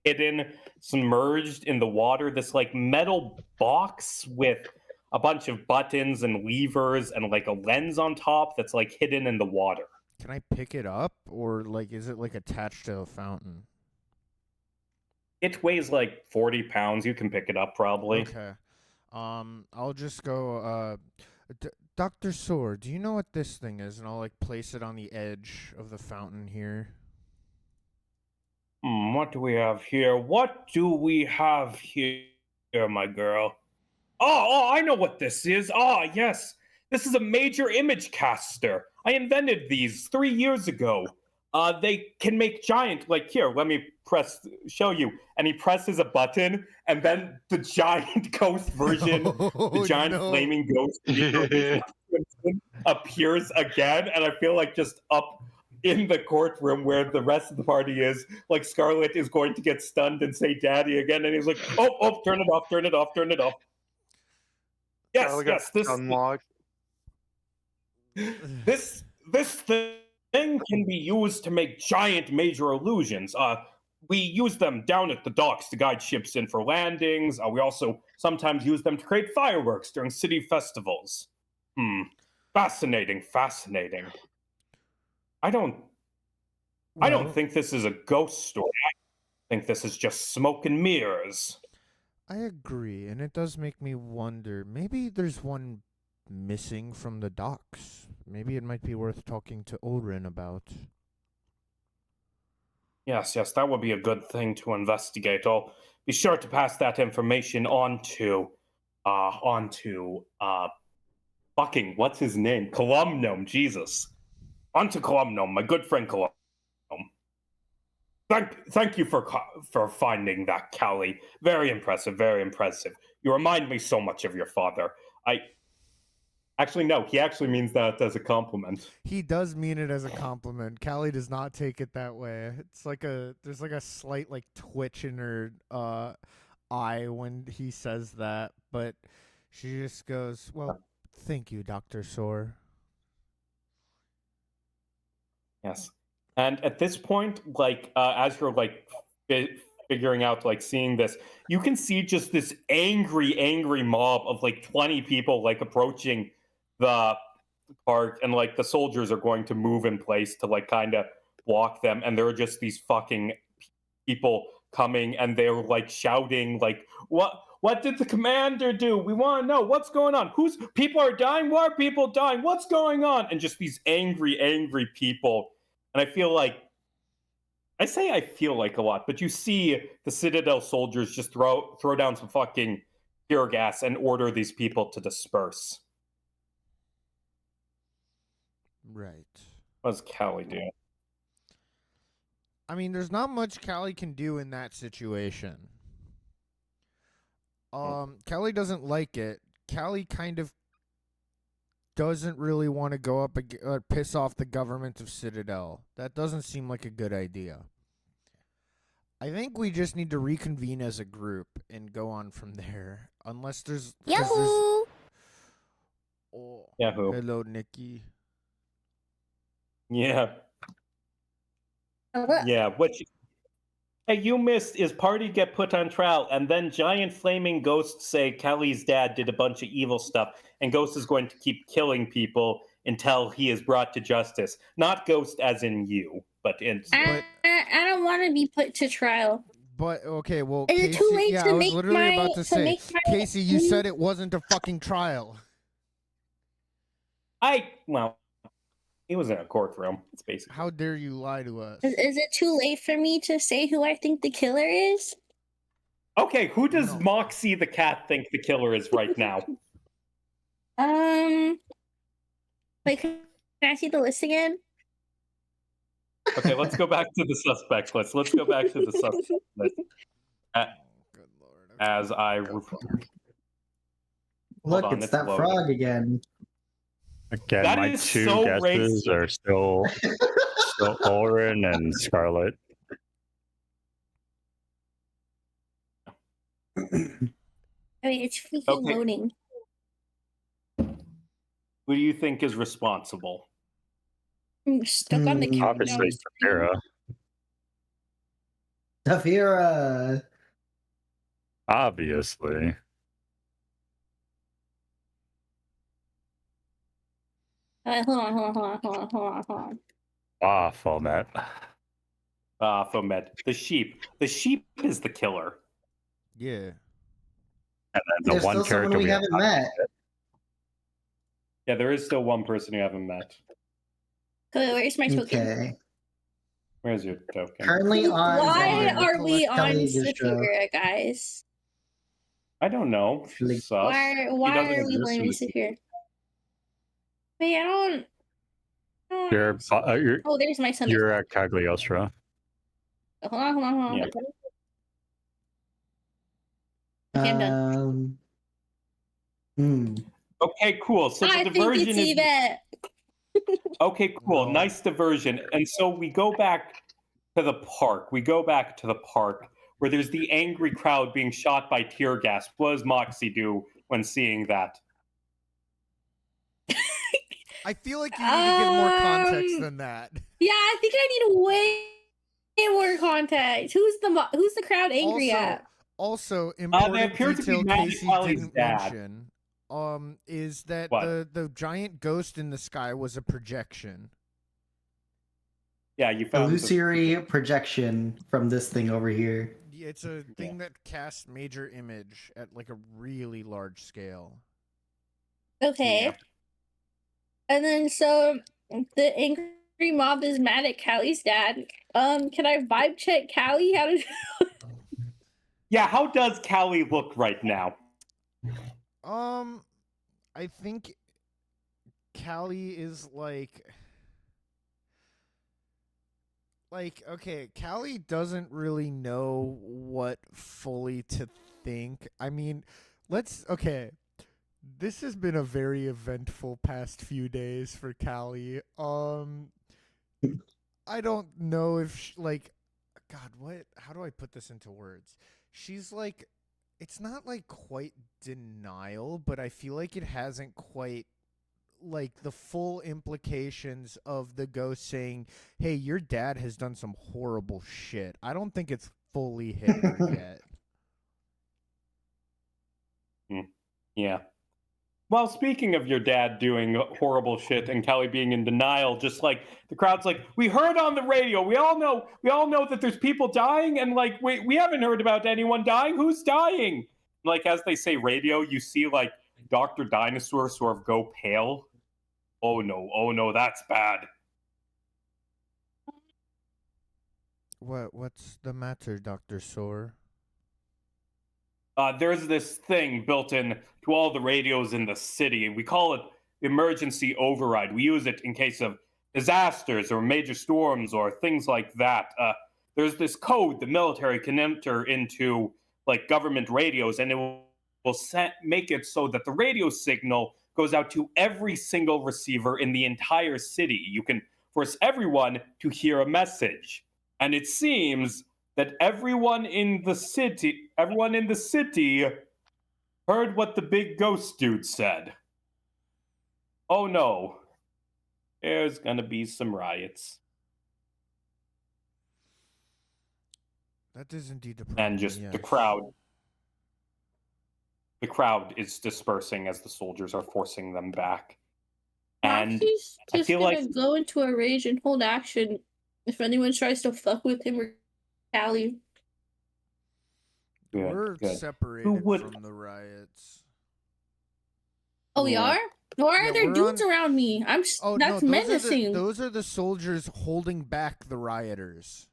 hidden, submerged in the water, this like metal box with a bunch of buttons and levers and like a lens on top that's like hidden in the water. Can I pick it up, or like is it like attached to a fountain? It weighs like 40 pounds. You can pick it up probably. Okay. I'll just go. Dr. Sword, do you know what this thing is? And I'll like place it on the edge of the fountain here. What do we have here? What do we have here, my girl? Oh, I know what this is. Ah, yes. This is a major image caster. I invented these 3 years ago. They can make giant, like, here, let me show you. And he presses a button, and then the giant ghost version, the giant flaming ghost appears again. And I feel like just up in the courtroom where the rest of the party is, like, Scarlet is going to get stunned and say daddy again. And he's like, oh, turn it off, turn it off, turn it off. Yes, Charlie got yes. This unlocked. this thing can be used to make giant major illusions. We use them down at the docks to guide ships in for landings. We also sometimes use them to create fireworks during city festivals. Fascinating, fascinating. I don't Well, think this is a ghost story. I think this is just smoke and mirrors. I agree, and it does make me wonder. Maybe there's one missing from the docks. Maybe it might be worth talking to Ulrin about. Yes, that would be a good thing to investigate. I'll be sure to pass that information on to fucking what's his name? Columnum, Jesus. On to Columnum, my good friend Columnum. Thank you for finding that, Callie. Very impressive, very impressive. You remind me so much of your father. Actually, no, he actually means that as a compliment. He does mean it as a compliment. Callie does not take it that way. It's like there's like a slight like twitch in her eye when he says that, but she just goes, "Well, thank you, Dr. Sore." Yes. And at this point, like, as you're like figuring out, like, seeing this, you can see just this angry mob of like 20 people like approaching the park, and like the soldiers are going to move in place to like kind of block them, and there are just these fucking people coming, and they're like shouting like, what did the commander do? We want to know what's going on. Who's people are dying? Why are people dying? What's going on? And just these angry people. And I feel like a lot, but you see the Citadel soldiers just throw down some fucking tear gas and order these people to disperse. Right. What does Callie do? I mean, there's not much Callie can do in that situation. Callie doesn't like it. Callie kind of doesn't really want to go up and piss off the government of Citadel. That doesn't seem like a good idea. I think we just need to reconvene as a group and go on from there. Unless there's... Yahoo! Oh, Yahoo. hello, Nikki. Yeah. What? Yeah, hey, you missed is party get put on trial, and then giant flaming ghosts say Callie's dad did a bunch of evil stuff, and Ghost is going to keep killing people until he is brought to justice. Not Ghost as in you, but in... I don't want to be put to trial. But, okay, well, Is Casey... it too late yeah, to I was make literally my... about to say, make my... Casey, you said it wasn't a fucking trial. Well, he was in a courtroom. It's basically... How dare you lie to us? Is it too late for me to say who I think the killer is? Okay, who does No. Moxie the cat think the killer is right now? Wait, can I see the list again? Okay, let's go back to the suspect list. Let's go back to the suspect list. Good lord. Okay. As I... Look, on, it's it's that loading. frog again. Again, That my is two so guesses racist. are still Oren and Scarlet. I mean, it's freaking Okay. loading. Who do you think is responsible? I'm stuck on the countdown Obviously, screen. Samira. Safira. Obviously. Hold on. Fomet. Fomet. The sheep. The sheep is the killer. Yeah. And then the There's one still someone character we we have haven't not met. Yeah, there is still one person you haven't met. Okay, where's my token? Okay. Where's your token? Currently on. Why Why are we on Kelly just Saphira, guys? I don't know. Like, Sus. Why He are doesn't we exist playing in with the- Saphira? Wait, I don't... You're Oh, there's my son. you're at Cagliostro. Hold on. Yeah. Okay, I'm done. Okay, cool. So I the think diversion it's is... Yvette. Okay, cool. No. Nice diversion. And so we go back to the park. Where there's the angry crowd being shot by tear gas. What does Moxie do when seeing that? I feel like you need to give more context than that. Yeah, I think I need way more context. Who's the crowd angry at? Also, They important appear to be detail mad at Casey Callie's didn't dad. mention is that What? the giant ghost in the sky was a projection. Yeah, you found Illusory projection from this thing over here. It's a thing that casts major image at like a really large scale. Okay. Yeah. And then so the angry mob is mad at Callie's dad. Can I vibe check Callie? How does Yeah, how does Callie look right now? I think Callie is like okay, Callie doesn't really know what fully to think. I mean, okay. This has been a very eventful past few days for Callie. I don't know if God, how do I put this into words? She's like, it's not like quite denial, but I feel like it hasn't quite like the full implications of the ghost saying, "Hey, your dad has done some horrible shit." I don't think it's fully hit her yet. Yeah. Well, speaking of your dad doing horrible shit and Kelly being in denial, just like the crowd's like, we heard on the radio. We all know that there's people dying, and like we haven't heard about anyone dying. Who's dying? Like as they say radio, you see like Dr. Dinosaur sort of go pale. Oh no, that's bad. What's the matter, Dr. Soar? There's this thing built in to all the radios in the city. We call it emergency override. We use it in case of disasters or major storms or things like that. There's this code the military can enter into like government radios, and it will make it so that the radio signal goes out to every single receiver in the entire city. You can force everyone to hear a message. And it seems that everyone in the city heard what the big ghost dude said. Oh no, there's gonna be some riots. That is indeed a problem. And just yes. the crowd is dispersing as the soldiers are forcing them back. And he's I just feel gonna like go into a rage and hold action if anyone tries to fuck with him or Callie. We're separated from the riots. Oh, we are? Why are there dudes around me? That's menacing. Those are the soldiers holding back the rioters.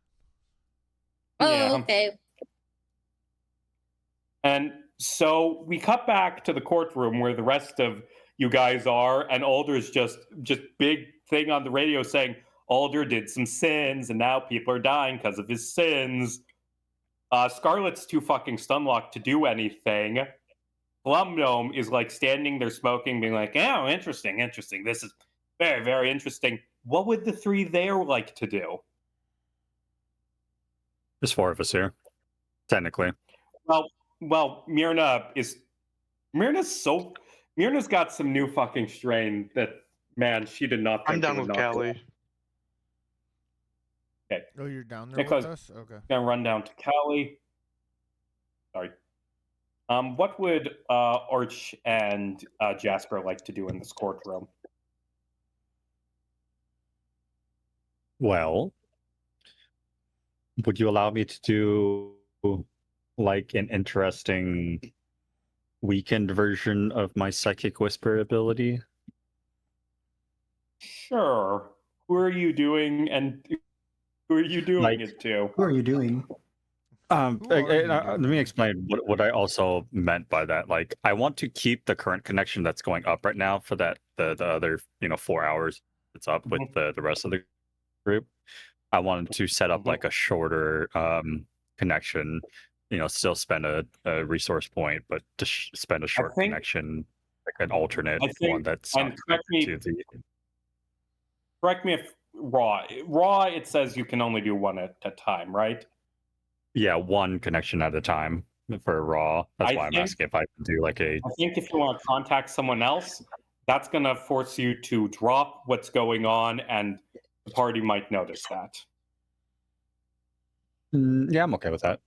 Oh, yeah. okay. And so we cut back to the courtroom where the rest of you guys are, and Alder's just big thing on the radio saying Alder did some sins, and now people are dying because of his sins. Scarlet's too fucking stunlocked to do anything. Plum Gnome is like standing there smoking, being like, oh, interesting. This is very, very interesting. What would the three there like to do? There's four of us here, technically. Well, Myrna's got some new fucking strain that, man, she did not think I'm down with Callie. Okay. Oh, you're down there Nicholas, with us? Okay. Gonna run down to Callie. Sorry. What would Arch and Jasper like to do in this courtroom? Well, would you allow me to do like an interesting weakened version of my psychic whisper ability? Sure. Who are you doing it to? Who are you doing? Let me explain what I also meant by that. Like, I want to keep the current connection that's going up right now for that the other 4 hours it's up with the rest of the group. I wanted to set up like a shorter connection. Still spend a resource point, but to spend a short connection, like an alternate one that's. And correct me if raw. It says you can only do one at a time, right? Yeah, one connection at a time for raw. That's why I'm asking if I can do like a. I think if you want to contact someone else, That's going to force you to drop what's going on, and the party might notice that. Yeah, I'm okay with that.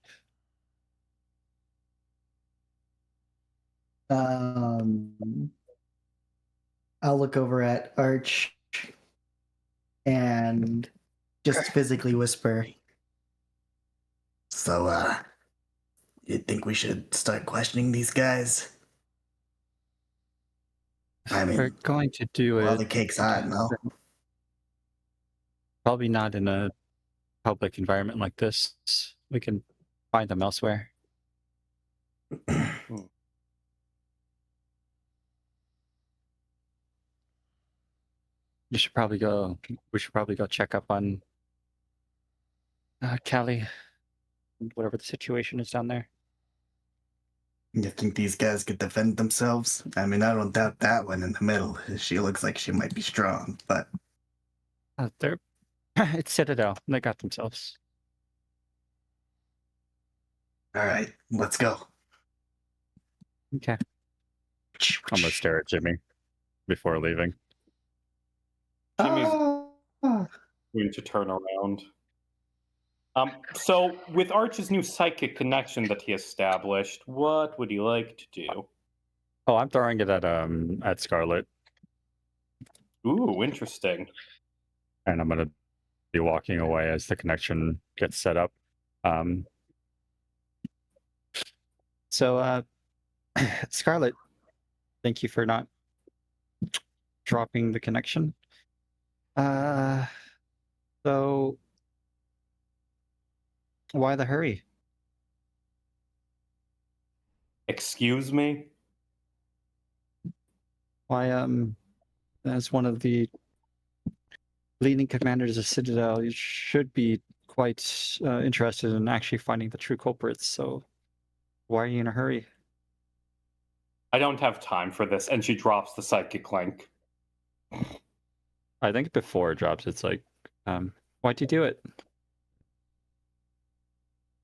I'll look over at Arch and just physically whisper. So, you think we should start questioning these guys? I We're mean, going to do while it. the cake's hot, no? Probably not in a public environment like this. We can find them elsewhere. We should probably go check up on Callie, whatever the situation is down there. You think these guys could defend themselves? I mean, I don't doubt that one in the middle. She looks like she might be strong, but They're it's Citadel. They got themselves. all right, let's go. Okay. I'm gonna stare at Jimmy before leaving. Jimmy's going to turn around. So, with Arch's new psychic connection that he established, what would he like to do? Oh, I'm throwing it at Scarlet, Ooh, interesting. and I'm gonna be walking away as the connection gets set up. So, Scarlet, thank you for not dropping the connection. So why the hurry? Excuse me? Why, as one of the leading commanders of Citadel, you should be quite interested in actually finding the true culprits, so why are you in a hurry? I don't have time for this, and she drops the psychic link. I think before it drops, it's like, why'd you do it?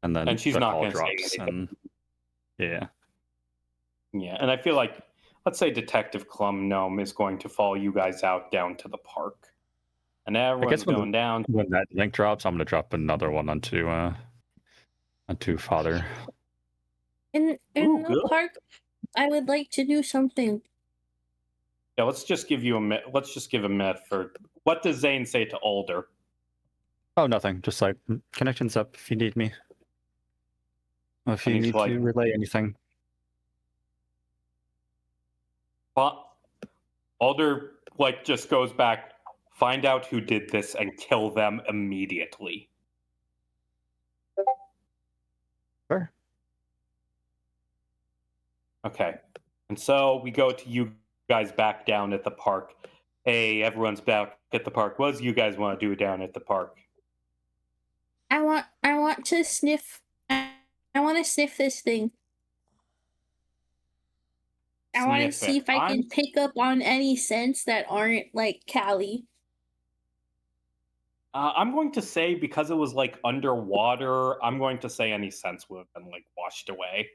And then And she's the not call gonna say drops, anything. and yeah. Yeah, and I feel like, let's say Detective Clum Gnome is going to follow you guys out down to the park. And everyone's going down. When that link drops, I'm gonna drop another one onto Father. In Ooh, the good. park, I would like to do something. Yeah, let's just give you a minute. Let's just give a minute for what does Zane say to Alder? Oh, nothing. Just like connections up if you need me. Or if you And he's need like- to relay anything. Alder just goes back, find out who did this and kill them immediately. Sure. Okay. And so we go to you guys back down at the park. Hey, everyone's back at the park. What do you guys want to do down at the park? I want to sniff. I want to sniff this thing. I want to Sniff see it. if I can pick up on any scents that aren't like Callie. I'm going to say, because it was underwater, I'm going to say any sense would have been washed away.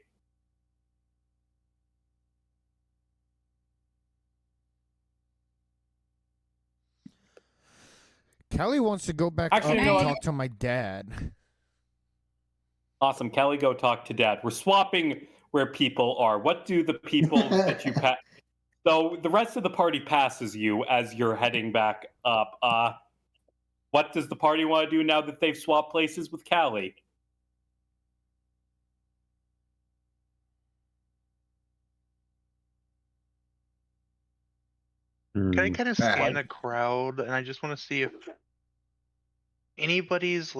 Kelly wants to go back Actually, up no, and I- talk to my dad. Awesome. Kelly, go talk to Dad. We're swapping where people are. What do the people that you pass? So the rest of the party passes you as you're heading back up. What does the party want to do now that they've swapped places with Callie? Can I kind of Alright. scan the crowd, and I just want to see if anybody's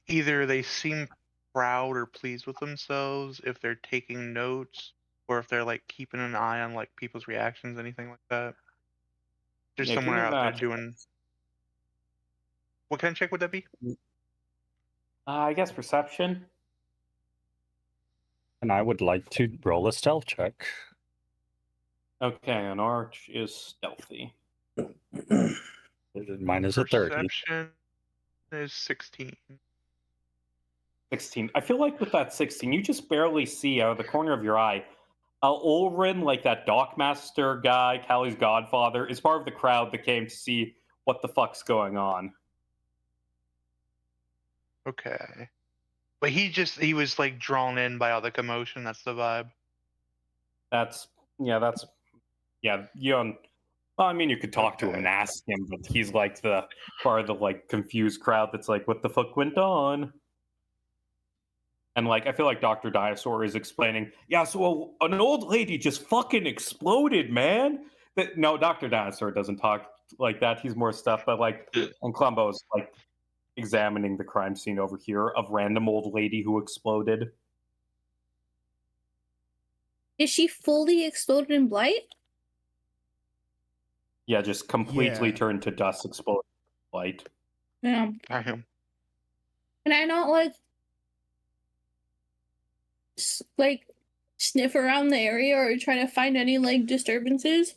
either they seem proud or pleased with themselves, if they're taking notes, or if they're keeping an eye on people's reactions, anything like that. There's Yeah, give someone me out there that. doing. What kind of check would that be? I guess perception. And I would like to roll a stealth check. Okay, an arch is stealthy. Mine is a 30. Perception is 16. 16. I feel like with that 16, you just barely see out of the corner of your eye Ulrin, like that dockmaster guy, Callie's godfather, is part of the crowd that came to see what the fuck's going on. Okay. But he was like drawn in by all the commotion. That's the vibe. That's you don't. Well, I mean, you could talk to him and Okay. ask him, but he's like the part of the like confused crowd that's like, "What the fuck went on?" And like, I feel like Dr. Dinosaur is explaining, "Yeah, so an old lady just fucking exploded, man." No, Dr. Dinosaur doesn't talk like that. He's more stuff, but like, and Columbo's like examining the crime scene over here of random old lady who exploded. Is she fully exploded in blight? Yeah, just completely Yeah. turned to dust, exploded light. Yeah. I am. Can I not like like sniff around the area or try to find any like disturbances?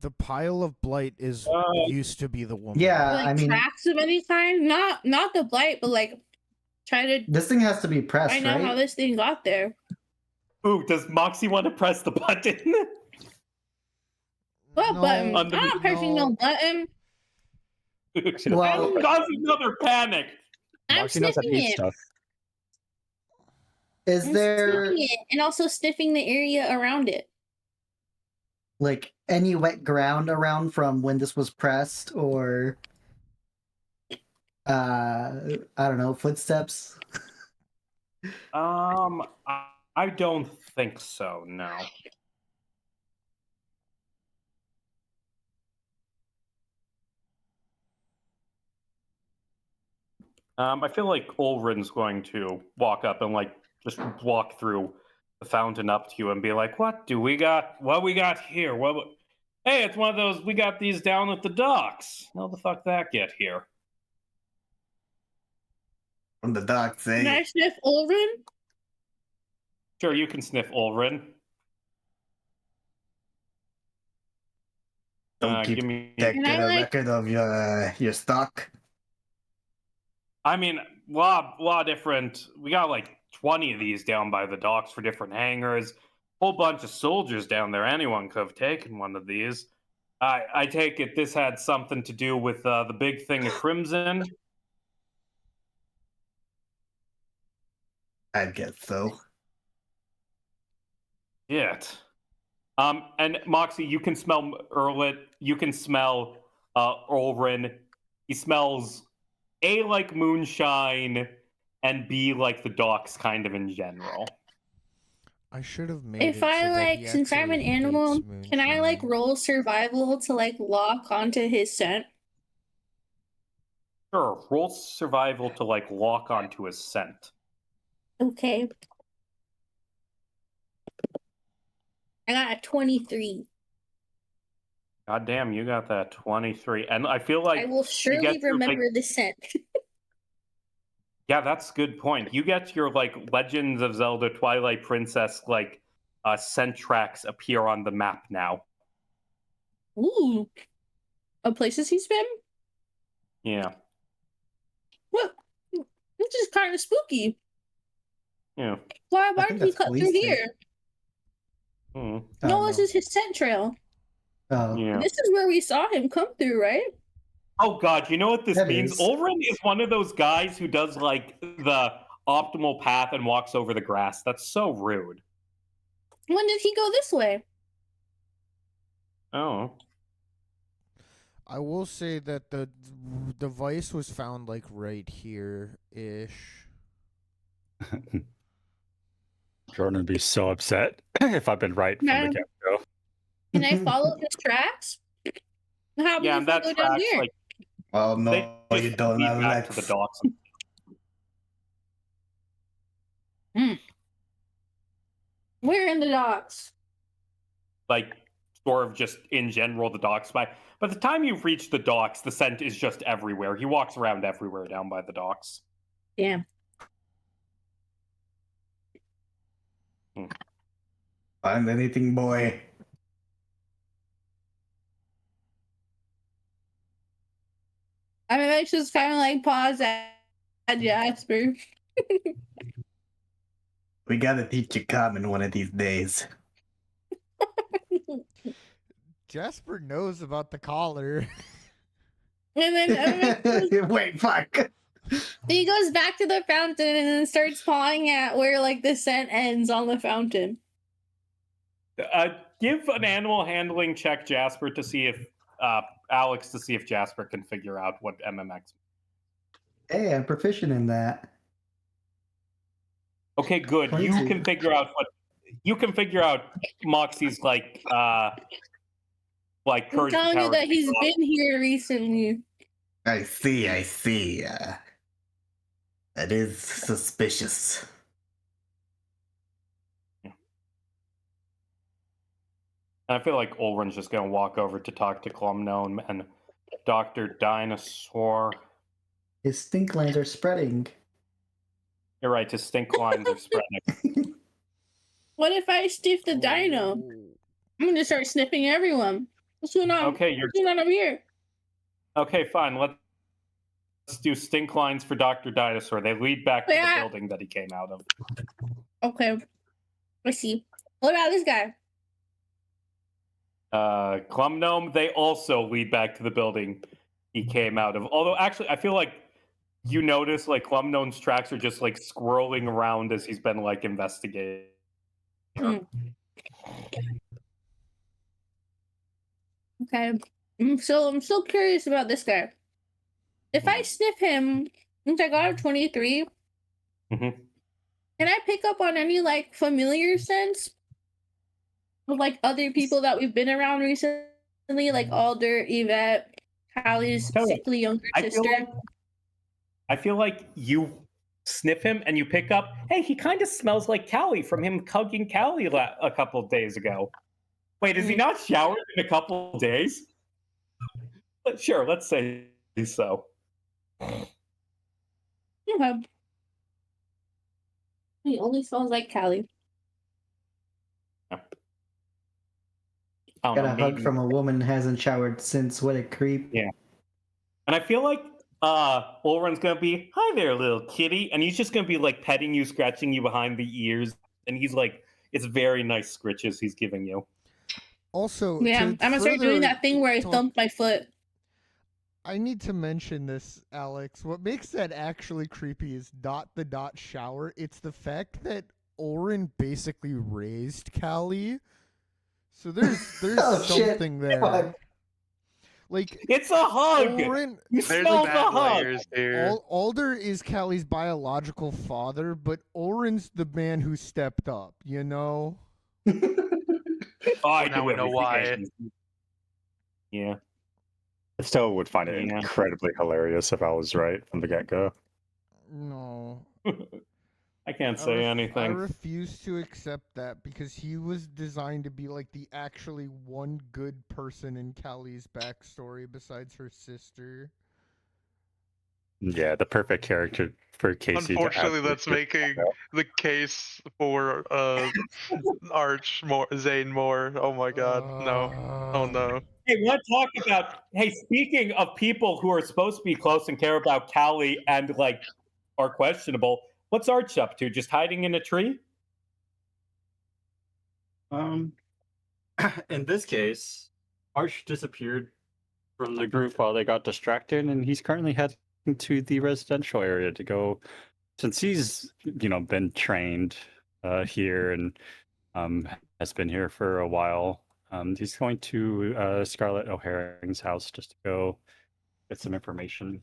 The pile of blight is used to be the woman. Yeah, Or, like I mean, tracks of any kind? Not the blight, but like try to this thing has to be pressed, find out how right? this thing got there. Ooh, does Moxie want to press the button? What button? I'm Under- not pressing no button. She doesn't Well- know. Cause another panic. I'm Moxie knows how to sniffing eat it. stuff. Is I'm there sniffing it and also sniffing the area around it. like any wet ground around from when this was pressed, or I don't know, footsteps? I don't think so. No. I feel like Ulrin's going to walk up and like just walk through the fountain up to you and be like, "What do we got? What we got here? Hey, it's one of those. We got these down at the docks. How the fuck that get here?" From the docks, Can I eh? sniff Ulrin? Sure, you can sniff Ulrin. Don't keep Give me. a Can I, like- record of your stock. I mean, lot different. We got like 20 of these down by the docks for different hangars. Whole bunch of soldiers down there. Anyone could have taken one of these. I take it this had something to do with the big thing of Crimson. I'd guess so. Shit. And Moxie, you can smell Erlit. You can smell Ulrin. He smells A, like moonshine, and B, like the docks kind of in general. I should have made If it I so that like, he since I'm an actually animal, hates can I like moonshine. roll survival to like lock onto his scent? Sure, roll survival to like lock onto his scent. Okay. I got a 23. God damn, you got that 23. And I feel like I will surely your, like- remember the scent. yeah, that's a good point. You get your like Legends of Zelda Twilight Princess like scent tracks appear on the map now. Ooh. Of places he's been? Yeah. What? This is kind of spooky. Yeah. Why think did he that's cut through police tape. here? Hmm. No, this is his scent trail. Oh, Yeah. This is where we saw him come through, right? Oh god, you know what this That means? is. Ulrin is one of those guys who does like the optimal path and walks over the grass. That's so rude. When did he go this way? Oh. I will say that the device was found like right here ish. Jordan would be so upset if I've been right from No. the get-go. Can I follow his tracks? How Yeah, and that go down tracks here? like Oh they no, just you don't lead have back to the Lex. docks. We're in the docks. Like sort of just in general the docks. By the time you reach the docks, the scent is just everywhere. He walks around everywhere down by the docks. Damn. Find anything, boy? I mean, it's just kind of like pause at Jasper. We gotta teach you common one of these days. Jasper knows about the collar. And then Wait, fuck. he goes back to the fountain and then starts pawing at where like the scent ends on the fountain. Give an animal handling check, Jasper, to see if Alex, to see if Jasper can figure out what MMX. Hey, I'm proficient in that. Okay, good. You 22. can figure out what you can figure out. Moxie's like I'm courage to telling you cowards that he's take been here recently. I see. That is suspicious. I feel like Ulrin's just gonna walk over to talk to Clumnome and Dr. Dinosaur. His stink lines are spreading. You're right, his stink lines are spreading. What if I sniff the dino? I'm gonna start sniffing everyone. What's going on? Okay, What's going on over here? okay, fine. Let's do stink lines for Dr. Dinosaur. They lead back to the Yeah. building that he came out of. Okay. I see. What about this guy? Clumnome, they also lead back to the building he came out of. Although, actually, I feel like you notice like Clumnome's tracks are just like scrolling around as he's been like investigating. Hmm. Okay. I'm so curious about this guy. If I sniff him, since I got a 23, Mhm. can I pick up on any like familiar scents of like other people that we've been around recently, like Alder, Yvette, Hallie's Tell you, sickly younger I sister? feel like you sniff him and you pick up, hey, he kind of smells like Callie from him hugging Callie a couple of days ago. Wait, is he not showered in a couple of days? But sure, let's say so. Okay. He only smells like Callie. I don't Got know, a hug maybe- from a woman who hasn't showered since. What a creep. Yeah. And I feel like Ulrin's gonna be, hi there, little kitty, and he's just gonna be like petting you, scratching you behind the ears, and he's like, it's very nice scritches he's giving you. Also, Yeah, to I'm gonna start doing further that thing where I talk- thump my foot. I need to mention this, Alex. What makes that actually creepy is not the dot shower. It's the fact that Ulrin basically raised Callie. So there's Oh, shit. something there. Fuck. Like It's a hug. Ulrin, You There's smell the bad hug. layers here. Alder is Callie's biological father, but Ulrin's the man who stepped up. You know. Oh, I Now do we know why. everything. Yeah. I still would find it Yeah. incredibly hilarious if I was right from the get go. No. I can't I say I anything. refuse to accept that because he was designed to be like the actually one good person in Callie's backstory besides her sister. Yeah, the perfect character for Casey. Unfortunately, to that's absolutely making the case for Zane more. Oh my god, no. Oh no. Hey, want to talk about? Hey, speaking of people who are supposed to be close and care about Callie and like are questionable, what's Arch up to? Just hiding in a tree? In this case, Arch disappeared from the group while they got distracted, and he's currently heading to the residential area to go. Since he's been trained here and has been here for a while, he's going to Scarlett O'Haring's house just to go get some information.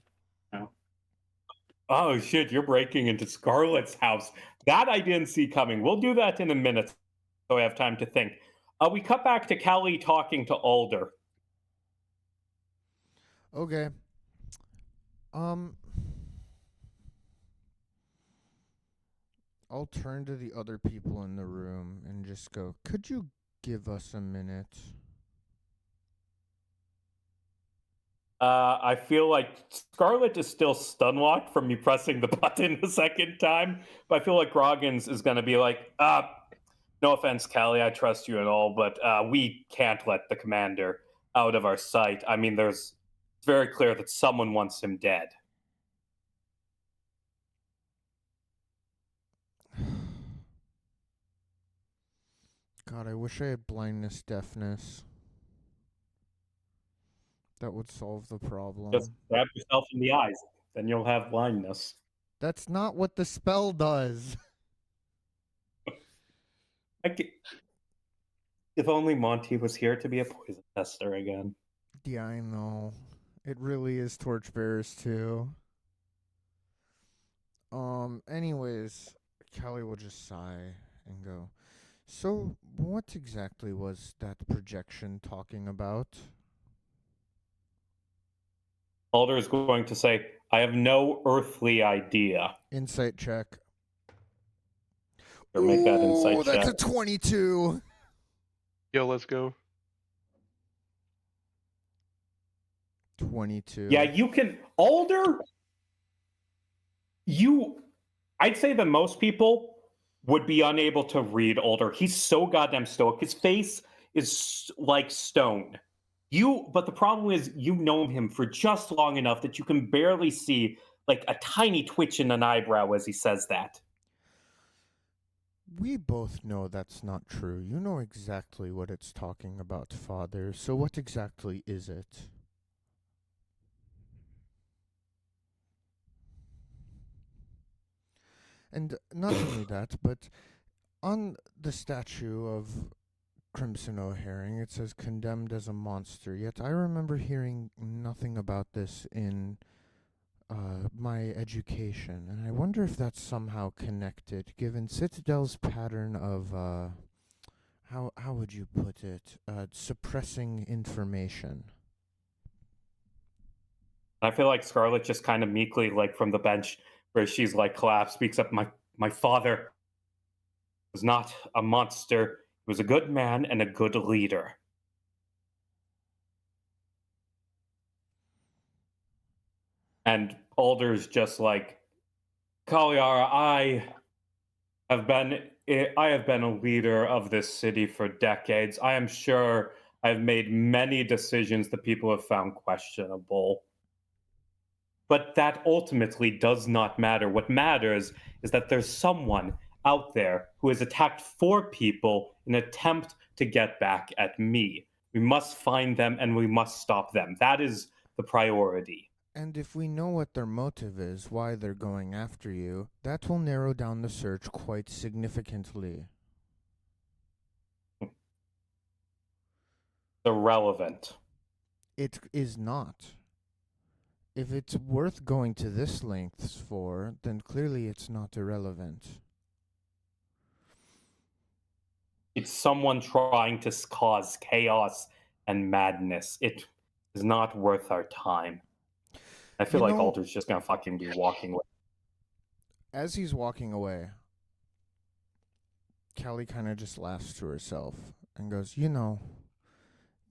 Oh shit! You're breaking into Scarlett's house. That I didn't see coming. We'll do that in a minute, so I have time to think. We cut back to Callie talking to Alder. Okay. I'll turn to the other people in the room and just go, could you give us a minute? I feel like Scarlett is still stun locked from me pressing the button the second time, but I feel like Groggins is going to be like, no offense, Callie, I trust you and all, but we can't let the commander out of our sight. I mean, it's very clear that someone wants him dead. God, I wish I had blindness, deafness. That would solve the problem. Just grab yourself in the eyes, then you'll have blindness. That's not what the spell does. If only Monty was here to be a poison tester again. Yeah, I know. It really is Torchbearers too. Anyways, Callie will just sigh and go, so what exactly was that projection talking about? Alder is going to say, I have no earthly idea. Insight check. Or make that insight Ooh, that's check. a 22. Yo, let's go. 22. Yeah, you can. Alder, I'd say that most people would be unable to read Alder. He's so goddamn stoic. His face is like stone. But the problem is, you know him for just long enough that you can barely see like a tiny twitch in an eyebrow as he says that. We both know that's not true. You know exactly what it's talking about, Father. So what exactly is it? And not only that, but on the statue of Crimson O'Herring, it says condemned as a monster. Yet I remember hearing nothing about this in my education, and I wonder if that's somehow connected, given Citadel's pattern of how would you put it? Suppressing information. I feel like Scarlet just kind of meekly, like from the bench, where she's like collapsed, speaks up. My father was not a monster. He was a good man and a good leader. And Alder's just like, Kaliara, I have been a leader of this city for decades. I am sure I've made many decisions that people have found questionable. But that ultimately does not matter. What matters is that there's someone out there who has attacked 4 people in an attempt to get back at me. We must find them and we must stop them. That is the priority. And if we know what their motive is, why they're going after you, that will narrow down the search quite significantly. Irrelevant. It is not. If it's worth going to this lengths for, then clearly it's not irrelevant. It's someone trying to cause chaos and madness. It is not worth our time. I feel like Alder's just gonna fucking be walking away. As he's walking away, Callie kind of just laughs to herself and goes,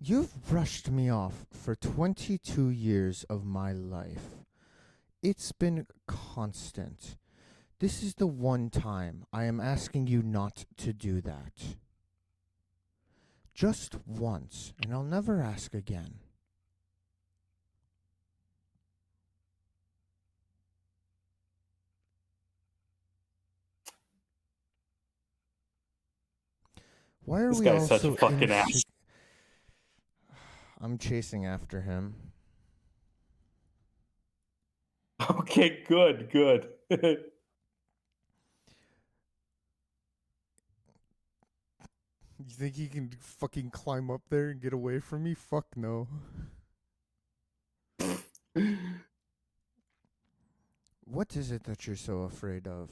you've brushed me off for 22 years of my life. It's been constant. This is the one time I am asking you not to do that. Just once, and I'll never ask again. Why are This we guy's all such so a fucking ass. I'm chasing after him. Okay, good. You think he can fucking climb up there and get away from me? Fuck no. What is it that you're so afraid of?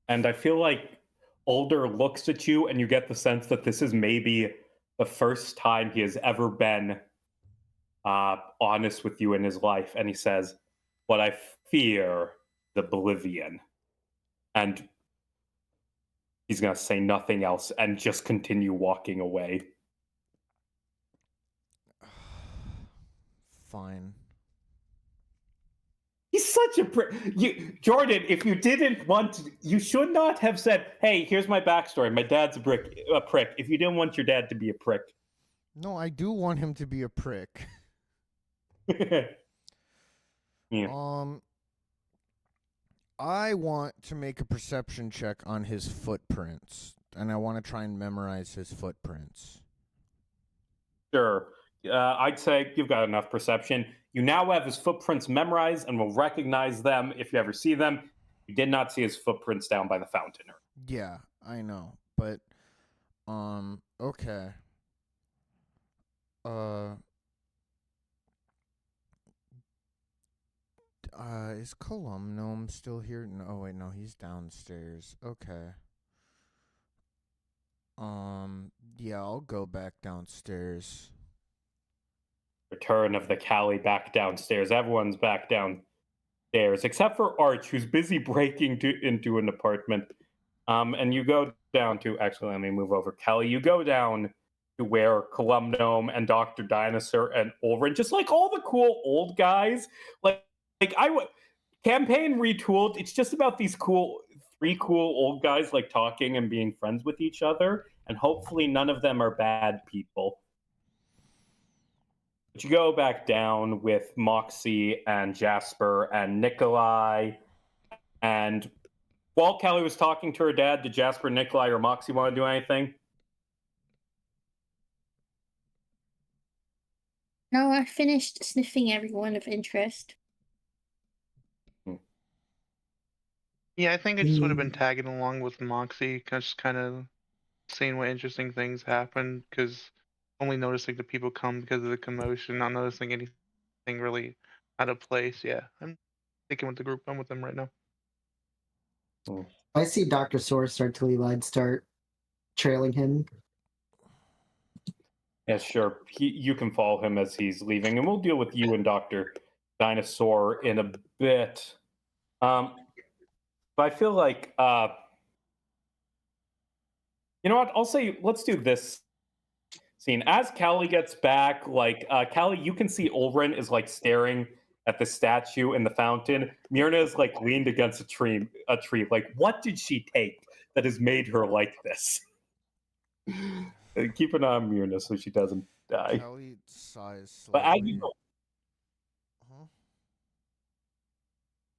And I feel like Alder looks at you and you get the sense that this is maybe the first time he has ever been honest with you in his life. And he says, what I fear is oblivion. And he's going to say nothing else and just continue walking away. Fine. He's such a prick. Jordan, if you didn't want to, you should not have said, hey, here's my backstory. My dad's a prick. If you didn't want your dad to be a prick. No, I do want him to be a prick. Yeah. I want to make a perception check on his footprints, and I want to try and memorize his footprints. Sure. I'd say you've got enough perception. You now have his footprints memorized and will recognize them if you ever see them. You did not see his footprints down by the fountain. Yeah, I know, but okay. Is Columnome still here? No, oh wait, no, he's downstairs. Okay. Yeah, I'll go back downstairs. Return of the Callie back downstairs. Everyone's back downstairs except for Arch, who's busy breaking into an apartment. And you go down to actually, let me move over. Callie, you go down to where Columnome and Dr. Dinosaur and Ulrich, just like all the cool old guys, like I would campaign retooled. It's just about these three cool old guys like talking and being friends with each other, and hopefully none of them are bad people. But you go back down with Moxie and Jasper and Nikolai. And while Callie was talking to her dad, did Jasper, Nikolai, or Moxie want to do anything? No, I finished sniffing everyone of interest. Yeah, I think I just would have been tagging along with Moxie, just kind of seeing what interesting things happen, because only noticing the people come because of the commotion, not noticing anything really out of place. Yeah, I'm sticking with the group. I'm with them right now. I see Dr. Source start to leave. I'd start trailing him. Yeah, sure. You can follow him as he's leaving, and we'll deal with you and Dr. Dinosaur in a bit. But I feel like, you know what? I'll say let's do this scene. As Callie gets back, like, Callie, you can see Ulrin is, like, staring at the statue in the fountain. Myrna is, like, leaned against a tree. Like, what did she take that has made her like this? Keep an eye on Myrna so she doesn't die. Kelly sighs But slightly.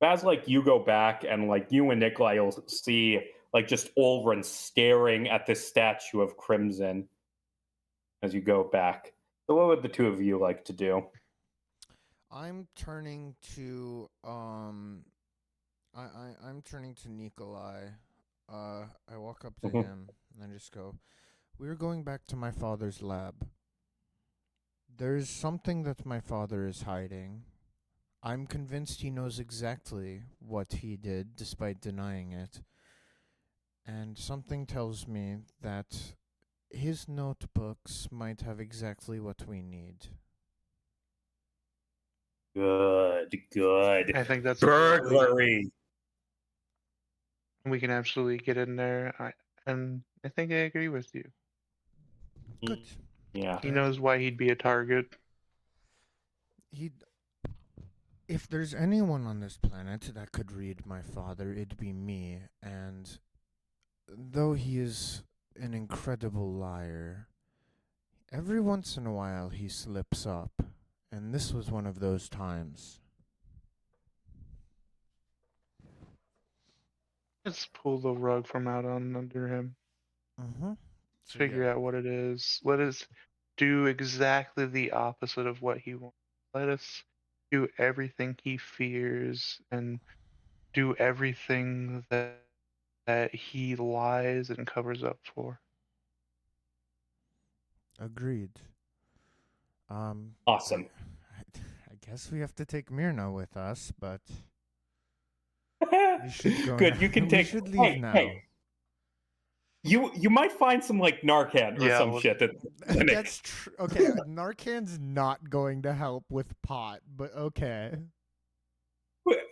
as like you go back and like you and Nikolai will see like just Ulrin staring at this statue of Crimson as you go back. So what would the two of you like to do? I'm turning to I'm turning to Nikolai. I walk up to him and I just go, "We're going back to my father's lab. There's something that my father is hiding. I'm convinced he knows exactly what he did despite denying it. And something tells me that his notebooks might have exactly what we need." Good. I think that's Burglary. we can absolutely get in there. And I think I agree with you. Good. Yeah. He knows why he'd be a target. If there's anyone on this planet that could read my father, it'd be me. And though he is an incredible liar, every once in a while he slips up. And this was one of those times. Let's pull the rug from out on under him. Mm-hmm. Figure out what it is. Let us do exactly the opposite of what he wants. Let us do everything he fears and do everything that he lies and covers up for. Agreed. Awesome. I guess we have to take Myrna with us, but we should go. Good. Now. You can We take. should leave now. Hey. You might find some like Narcan or some shit. That's true. Okay, Narcan's not going to help with pot, but okay.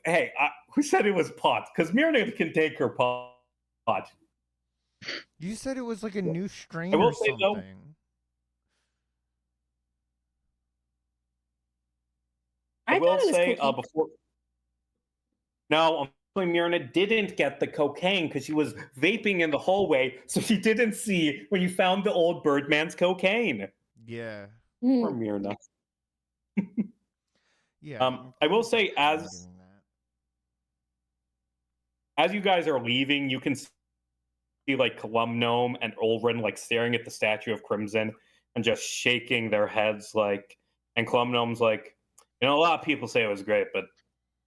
Hey, who said it was pot? Because Myrna can take her pot. You said it was like a new strain I will or say, something. though, I will say before. No, Myrna didn't get the cocaine because she was vaping in the hallway, so she didn't see when you found the old Birdman's cocaine. Yeah. Poor Myrna. Yeah. I will say, as as you guys are leaving, you can see like Columnome and Ulrin like staring at the statue of Crimson and just shaking their heads like. And Columnome's like, a lot of people say it was great, but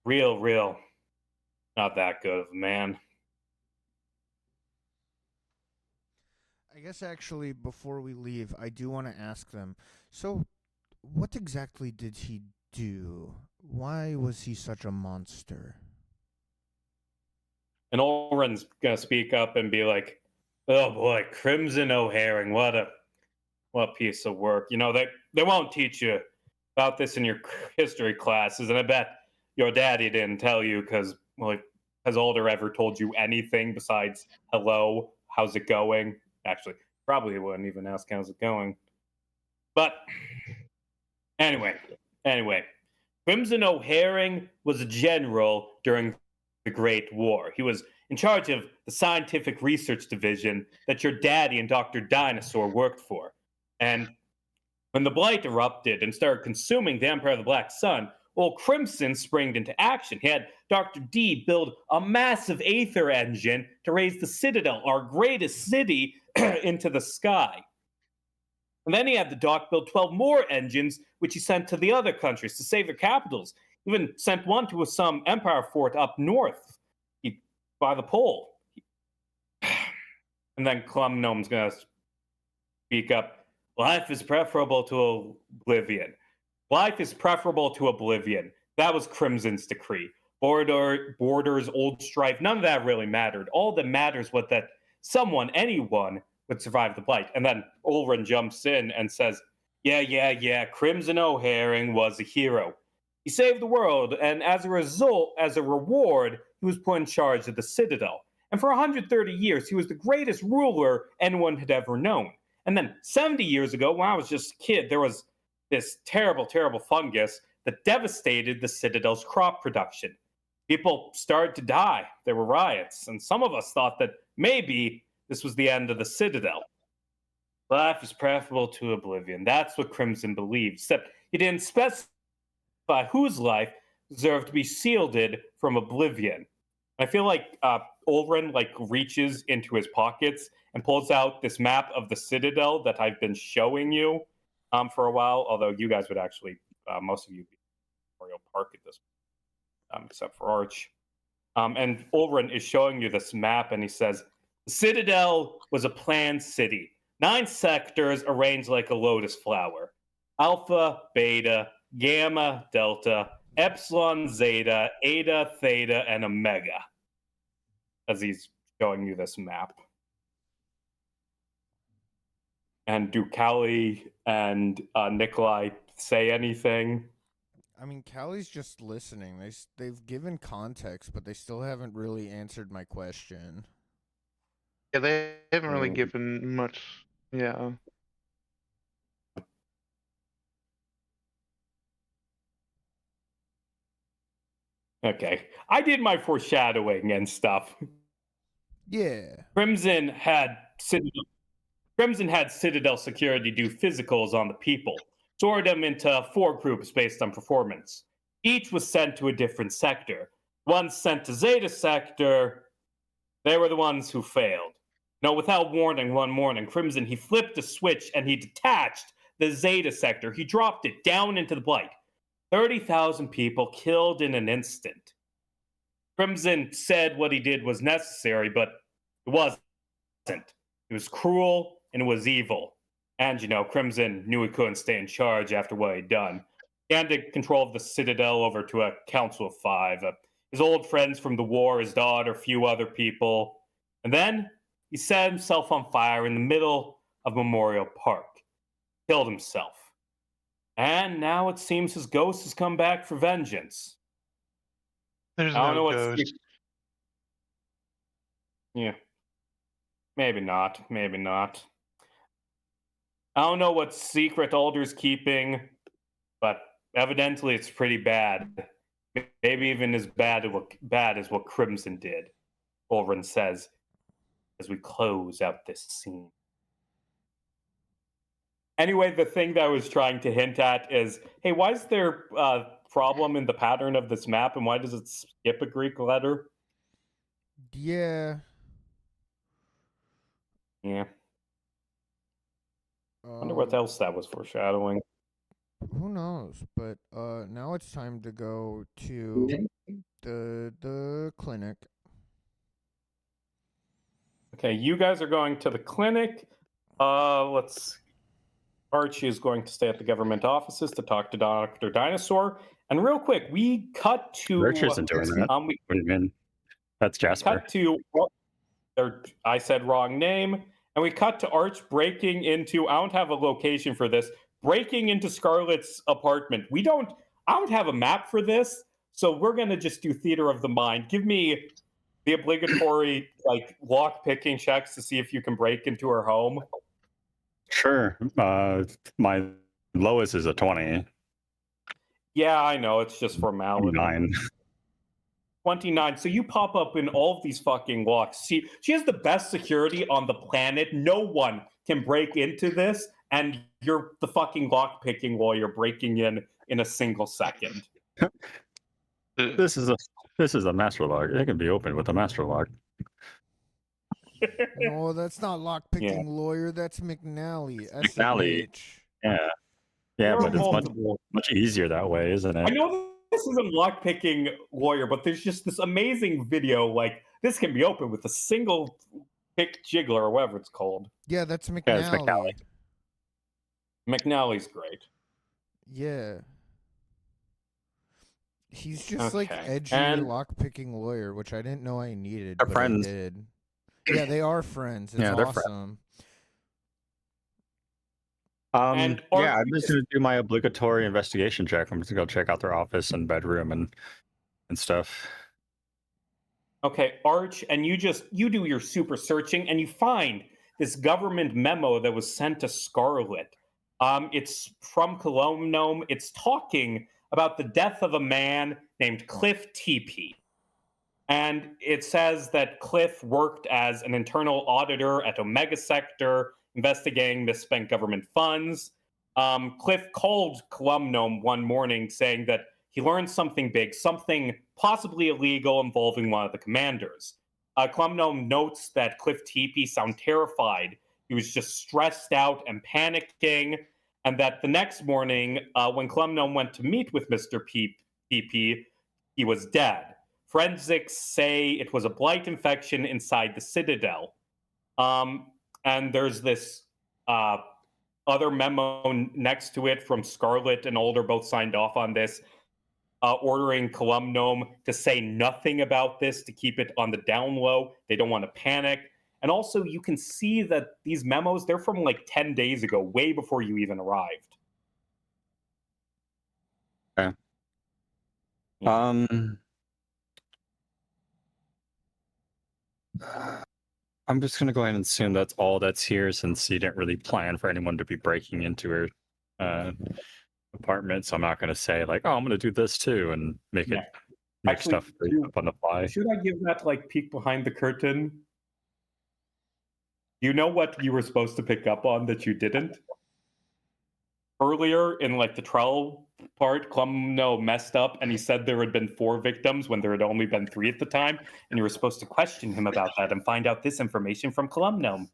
real, not that good of a man. I guess actually, before we leave, I do want to ask them. So, what exactly did he do? Why was he such a monster? And Ulrin's gonna speak up and be like, "Oh boy, Crimson O'Haring, what piece of work. They won't teach you about this in your history classes, and I bet your daddy didn't tell you because, well, has Alder ever told you anything besides hello, how's it going? Actually, probably wouldn't even ask how's it going. But anyway, Crimson O'Haring was a general during the Great War. He was in charge of the scientific research division that your daddy and Dr. Dinosaur worked for. And when the Blight erupted and started consuming the Empire of the Black Sun, old Crimson springed into action. He had Dr. D build a massive Aether engine to raise the Citadel, our greatest city, into the sky. And then he had the Doc build 12 more engines, which he sent to the other countries to save their capitals. Even sent one to some Empire fort up north by the pole. And then Columnome's going to speak up. Life is preferable to oblivion. Life is preferable to oblivion. That was Crimson's decree. Borders, old strife, none of that really mattered. All that matters was that anyone, would survive the Blight. And then Ulrin jumps in and says, yeah, Crimson O'Haring was a hero. He saved the world, and as a reward, he was put in charge of the Citadel. And for 130 years, he was the greatest ruler anyone had ever known. And then 70 years ago, when I was just a kid, there was this terrible fungus that devastated the Citadel's crop production. People started to die. There were riots. And some of us thought that maybe this was the end of the Citadel. Life is preferable to oblivion. That's what Crimson believed. Except he didn't specify whose life deserved to be shielded from oblivion. I feel like Ulrin reaches into his pockets and pulls out this map of the Citadel that I've been showing you for a while. Although you guys would actually, most of you, be in Memorial Park at this point, except for Arch. And Ulrin is showing you this map, and he says, the Citadel was a planned city. 9 sectors arranged like a lotus flower. Alpha, Beta, Gamma, Delta, Epsilon, Zeta, Eta, Theta, and Omega. As he's showing you this map. And do Callie and Nikolai say anything? I mean, Callie's just listening. They've given context, but they still haven't really answered my question. Yeah, they haven't really given much. Yeah. Okay. I did my foreshadowing and stuff. Yeah. Crimson had Citadel security do physicals on the people, sort them into 4 groups based on performance. Each was sent to a different sector. One sent to Zeta sector, they were the ones who failed. No, without warning, one morning, Crimson, he flipped a switch and he detached the Zeta sector. He dropped it down into the Blight. 30,000 people killed in an instant. Crimson said what he did was necessary, but it wasn't. It was cruel and it was evil. And, Crimson knew he couldn't stay in charge after what he'd done. He handed control of the Citadel over to a council of 5. His old friends from the war, his daughter, a few other people. And then he set himself on fire in the middle of Memorial Park. Killed himself. And now it seems his ghost has come back for vengeance. There's I don't no know what's... ghost. Yeah. Maybe not. I don't know what secret Alder's keeping, but evidently it's pretty bad. Maybe even as bad as what Crimson did, Ulrin says, as we close out this scene. Anyway, the thing that I was trying to hint at is, hey, why is there a problem in the pattern of this map, and why does it skip a Greek letter? Yeah. Yeah. Wonder what else that was foreshadowing. Who knows? But now it's time to go to the clinic. Okay, you guys are going to the clinic. Let's. Archie is going to stay at the government offices to talk to Dr. Dinosaur. And real quick, we cut to. Roach isn't doing that. We What do you mean? That's Jasper. cut to. I said wrong name. And we cut to Arch breaking into. I don't have a location for this. Breaking into Scarlett's apartment. I don't have a map for this. So we're going to just do theater of the mind. Give me the obligatory like lock picking checks to see if you can break into her home. Sure. My lowest is a 20. Yeah, I know. It's just formality. 9. 29. So you pop up in all of these fucking locks. She has the best security on the planet. No one can break into this, and you're the fucking lock picking while you're breaking in a single second. This is a master lock. It can be opened with a master lock. No, that's not lockpicking lawyer. That's McNally. McNally. SMH. Yeah. Yeah, There but are it's multiple. much easier that way, isn't I it? know this isn't lockpicking lawyer, but there's just this amazing video. Like this can be opened with a single pick jiggler or whatever it's called. Yeah, that's McNally. Yeah, it's McNally. McNally's great. Yeah. He's just like Okay. edgy And- lockpicking lawyer, which I didn't know I needed. They're but friends. I did. Yeah, they are friends. It's Yeah, they're friends. awesome. And Yeah, I'm Archie just gonna do my obligatory investigation check. I'm just gonna go check out their office and bedroom and stuff. Okay, Arch, and you do your super searching and you find this government memo that was sent to Scarlet. It's from Colomnome. It's talking about the death of a man named Cliff TP. And it says that Cliff worked as an internal auditor at Omega Sector, investigating misspent government funds. Cliff called Columnome one morning saying that he learned something big, something possibly illegal involving one of the commanders. Columnome notes that Cliff TP sounded terrified. He was just stressed out and panicking, and that the next morning, when Columnome went to meet with Mr. TP, he was dead. Forensics say it was a blight infection inside the Citadel. And there's this other memo next to it from Scarlet and Alder, both signed off on this, ordering Columnome to say nothing about this, to keep it on the down low. They don't want to panic. And also, you can see that these memos, they're from like 10 days ago, way before you even arrived. Okay. I'm just gonna go ahead and assume that's all that's here, since he didn't really plan for anyone to be breaking into her apartment. So I'm not gonna say like, "Oh, I'm gonna do this too," and make Actually, stuff up on the fly. Should I give that like peek behind the curtain? You know what you were supposed to pick up on that you didn't? Earlier in like the trial part, Columno messed up and he said there had been 4 victims when there had only been 3 at the time, and you were supposed to question him about that and find out this information from Columno.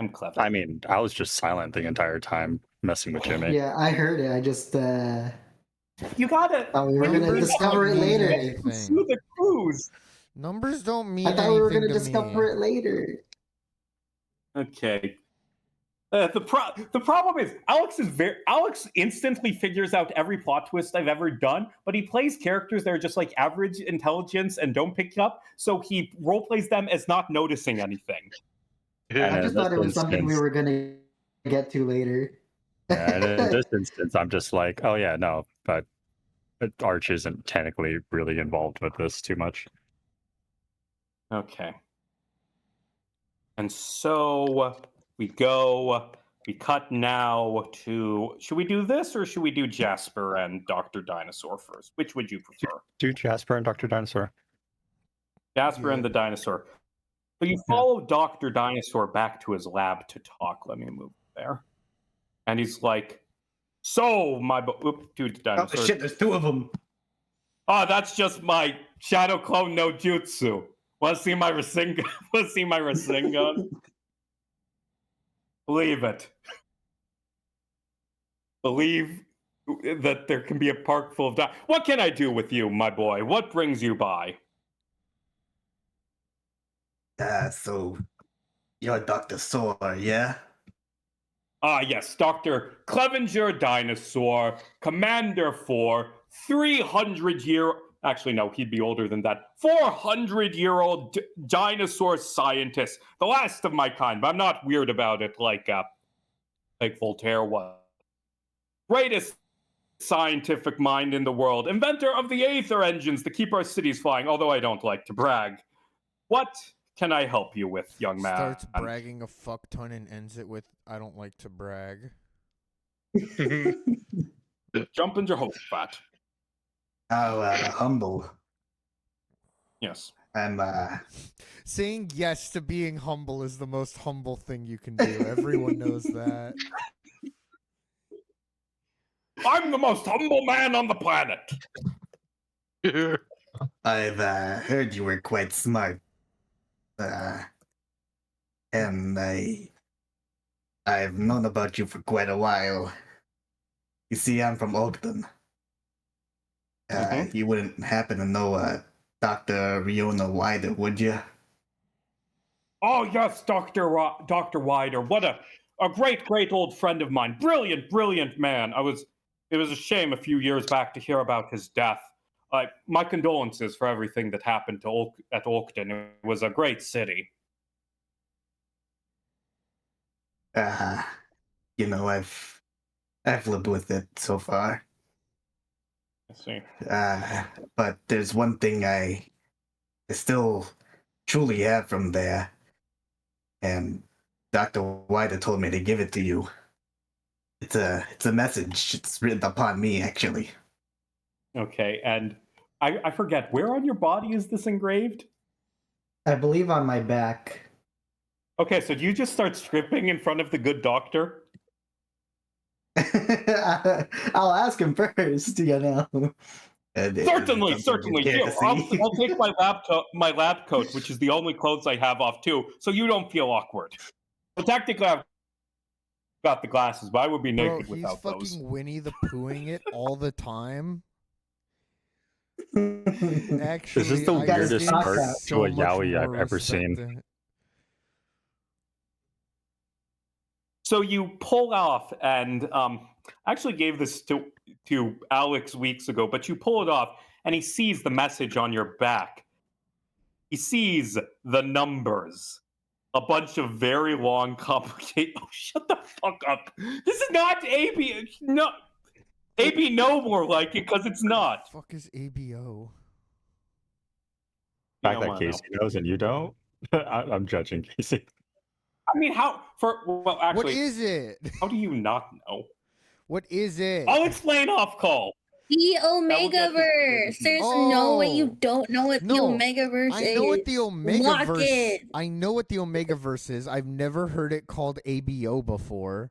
I'm clever. I mean, I was just silent the entire time messing with Jimmy. Yeah, I heard it. I just You gotta. thought we were when gonna you discover it later. pursue the clues. Numbers don't mean I thought we were anything gonna to discover me. it later. Okay. The problem is Alex instantly figures out every plot twist I've ever done, but he plays characters that are just like average intelligence and don't pick up, so he role plays them as not noticing anything. I just thought it was something we were gonna get to later. Yeah, and in this instance, I'm just like, oh yeah, no, but Arch isn't technically really involved with this too much. Okay. And so we cut now to, should we do this or should we do Jasper and Dr. Dinosaur first? Which would you prefer? Do Jasper and Dr. Dinosaur. Jasper and the dinosaur. So you follow Dr. Dinosaur back to his lab to talk. Let me move there. And he's like, so my dude, Oh dinosaur. shit, there's 2 of them. Oh, that's just my Shadow Clone no Jutsu. Want to see my Rasengan? Want to see my Rasengan? Believe it. Believe that there can be a park full of What can I do with you, my boy? What brings you by? So you're Dr. Sore, yeah? Ah, yes, Dr. Clevenger Dinosaur, Commander for 300-year. Actually, no, he'd be older than that. 400-year-old dinosaur scientist, the last of my kind. But I'm not weird about it like Voltaire was. Greatest scientific mind in the world, inventor of the Aether engines to keep our cities flying. Although I don't like to brag. What can I help you with, young man? Starts bragging a fuck ton and ends it with, I don't like to brag. Jump in Jehoshaphat. How humble. Yes. I'm Saying yes to being humble is the most humble thing you can do. Everyone knows that. I'm the most humble man on the planet. I've heard you were quite smart. And I've known about you for quite a while. You see, I'm from Ogden. You wouldn't happen to know Dr. Riona Wider, would you? Oh yes, Dr. Wider. What a great old friend of mine. Brilliant man. It was a shame a few years back to hear about his death. My condolences for everything that happened at Ogden. It was a great city. You know, I've lived with it so far. I see. But there's one thing I still truly have from there, and Dr. Wider told me to give it to you. It's a message. It's written upon me, actually. Okay, and I forget, where on your body is this engraved? I believe on my back. Okay, so do you just start stripping in front of the good doctor? I'll ask him first, you know. Certainly. Here, I'll take my lab coat, which is the only clothes I have off too, so you don't feel awkward. Well, technically, I've got the glasses, but I would be naked without those. He's fucking Winnie the Poohing it all the time. Actually, This is the I weirdest give part so to a much yaoi I've more ever respect seen. to- So you pull off, and I actually gave this to Alex weeks ago, but you pull it off, and he sees the message on your back. He sees the numbers. A bunch of very long, complicated. Oh, shut the fuck up! This is not AB. No, AB no more like it because it's not. Fuck is ABO? The fact that Casey knows and you don't, I'm judging Casey. I mean, well, actually, What is it? how do you not know? What is it? I'll explain off call. The Omegaverse. There's no way you don't know what the Omegaverse is. I know what the Lock Omegaverse. it. I know what the Omegaverse is. I've never heard it called ABO before.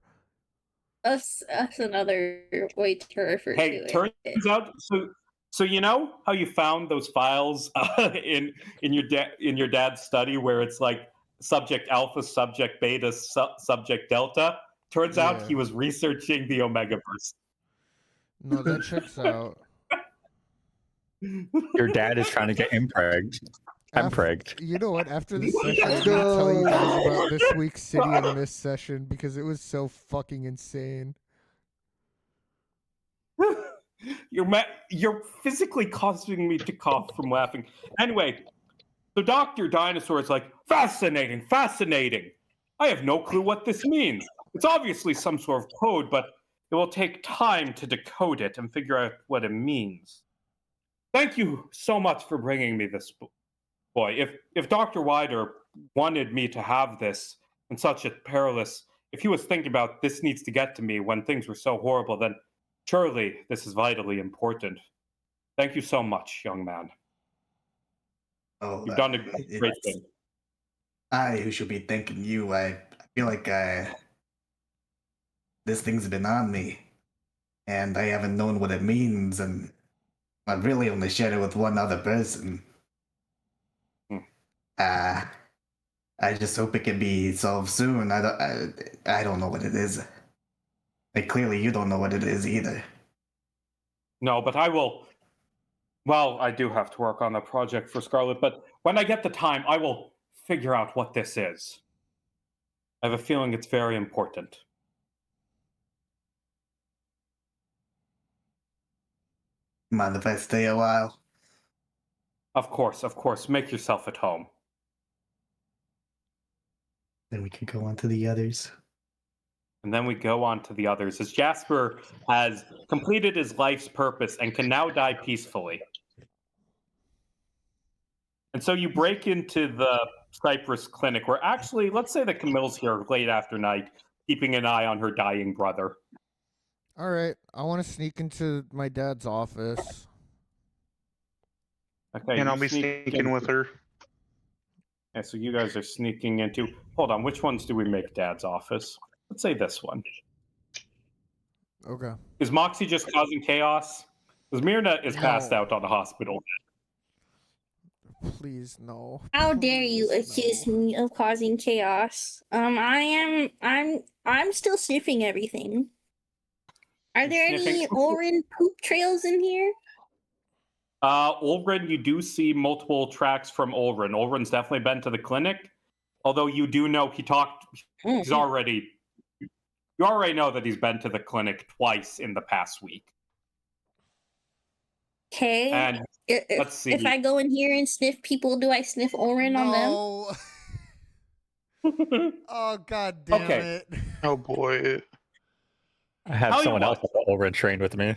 That's another way to refer to Hey, it. turns out, so you know how you found those files in your dad's study where it's like subject alpha, subject beta, subject delta. Turns out he was researching the Omegaverse. No, that checks out. Your dad is trying to get impregged. You know what? After this session, I'm gonna tell you guys about this week's City and Mist session because it was so fucking insane. You're physically causing me to cough from laughing. Anyway, so Dr. Dinosaur is like, fascinating. I have no clue what this means. It's obviously some sort of code, but it will take time to decode it and figure out what it means. Thank you so much for bringing me this boy. If Dr. Wider wanted me to have this in such a perilous, if he was thinking about this needs to get to me when things were so horrible, then surely this is vitally important. Thank you so much, young man. Oh, You've done a great thing. I who should be thanking you. I feel like this thing's been on me, and I haven't known what it means, and I've really only shared it with one other person. Hmm. I just hope it can be solved soon. I don't know what it is. Like, clearly you don't know what it is either. No, but I will. Well, I do have to work on the project for Scarlet, but when I get the time, I will figure out what this is. I have a feeling it's very important. Mind if I stay a while? Of course, of course. Make yourself at home. Then we could go on to the others. And then we go on to the others, as Jasper has completed his life's purpose and can now die peacefully. And so you break into the Cypress clinic, where actually, let's say that Camille's here late after night, keeping an eye on her dying brother. All right, I want to sneak into my dad's office. Okay, And you I'll be sneak sneaking with her. Okay, so you guys are sneaking into. Hold on, which ones do we make Dad's office? Let's say this one. Okay. Is Moxie just causing chaos? Because Myrna is passed No. out on the hospital. Please no. How dare you Please, accuse no. me of causing chaos? I'm still sniffing everything. Are there any Sniffing? Orin poop trails in here? Ulrin, you do see multiple tracks from Ulrin. Ulrin's definitely been to the clinic, although you do know he talked. He's already. You already know that he's been to the clinic twice in the past week. Okay. And let's If see. I go in here and sniff people, do I sniff Orin on them? No. Oh god damn Okay. it. Oh boy. I have Tell you someone else what. over and trained with me.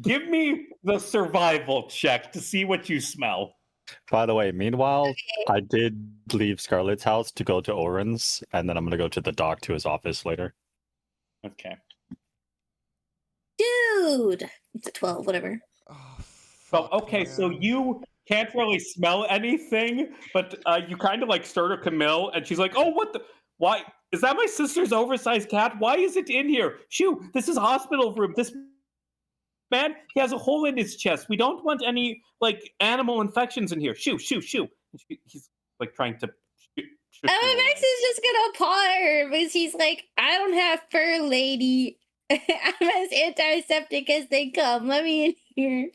Give me the survival check to see what you smell. By the way, meanwhile, I did leave Scarlett's house to go to Oren's, and then I'm gonna go to the doc to his office later. Okay. Dude! It's a 12, whatever. Oh, Well, fuck, okay, so man. you can't really smell anything, but you kind of like stir to Camille, and she's like, "Oh, what the? Why is that my sister's oversized cat? Why is it in here? Shoo! This is a hospital room. This man, he has a hole in his chest. We don't want any like animal infections in here. Shoo, shoo, shoo!" And he's like trying to. Max is just gonna paw her because he's like, I don't have fur, lady. I'm as antiseptic as they come. Let me in here.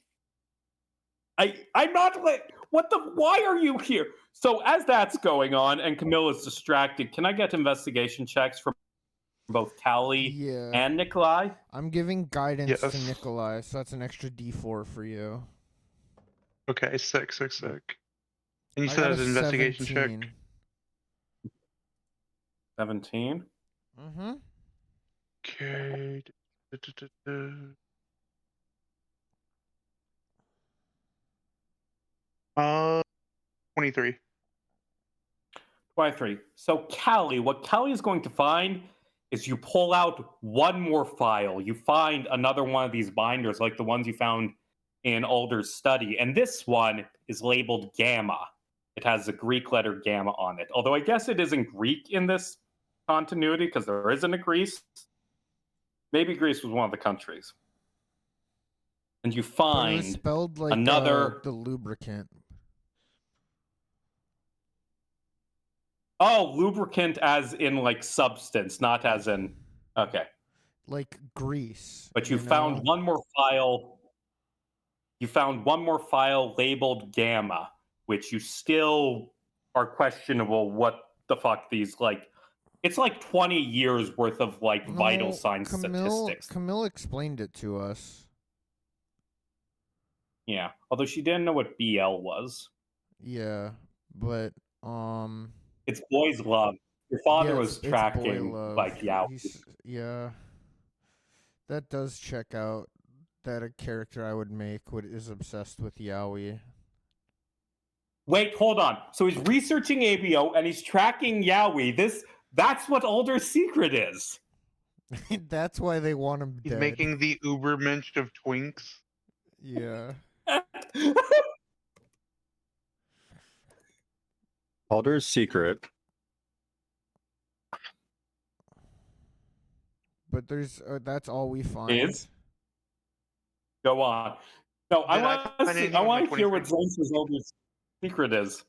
I'm not like, what the, why are you here? So as that's going on and Camille is distracted, can I get investigation checks from both Callie Yeah. and Nikolai? I'm giving guidance to Yes. Nikolai, so that's an extra D4 for you. Okay, sick. And you I said got that a was an investigation check. 17. 17. Mm-hmm. Okay. 23. 23. So Callie, what Callie is going to find is you pull out one more file. You find another one of these binders like the ones you found in Alder's study. And this one is labeled Gamma. It has the Greek letter Gamma on it. Although I guess it isn't Greek in this continuity because there isn't a Greece. Maybe Greece was one of the countries. And you But it was find spelled like another. the lubricant. Oh, lubricant as in like substance, not as in. Okay. Like grease. But you found one more file. You found one more file labeled Gamma, which you still are questionable what the fuck these like. It's like 20 years worth of like vital signs statistics. Camille explained it to us. Yeah, although she didn't know what BL was. Yeah, but It's boys' love. Your father yeah, was it's boy tracking love. like Yeah, that does check out. That a character I would make is obsessed with Yaoi. Wait, hold on. So he's researching ABO and he's tracking Yaoi. That's what Alder's secret is. That's why they want him He's dead. making the Ubermensch of twinks. Yeah. Alder's secret. But there's that's all we find. Is? Go on. No, I Did I want find to see. anything I on my want to hear 23? what Zeus's older secret is,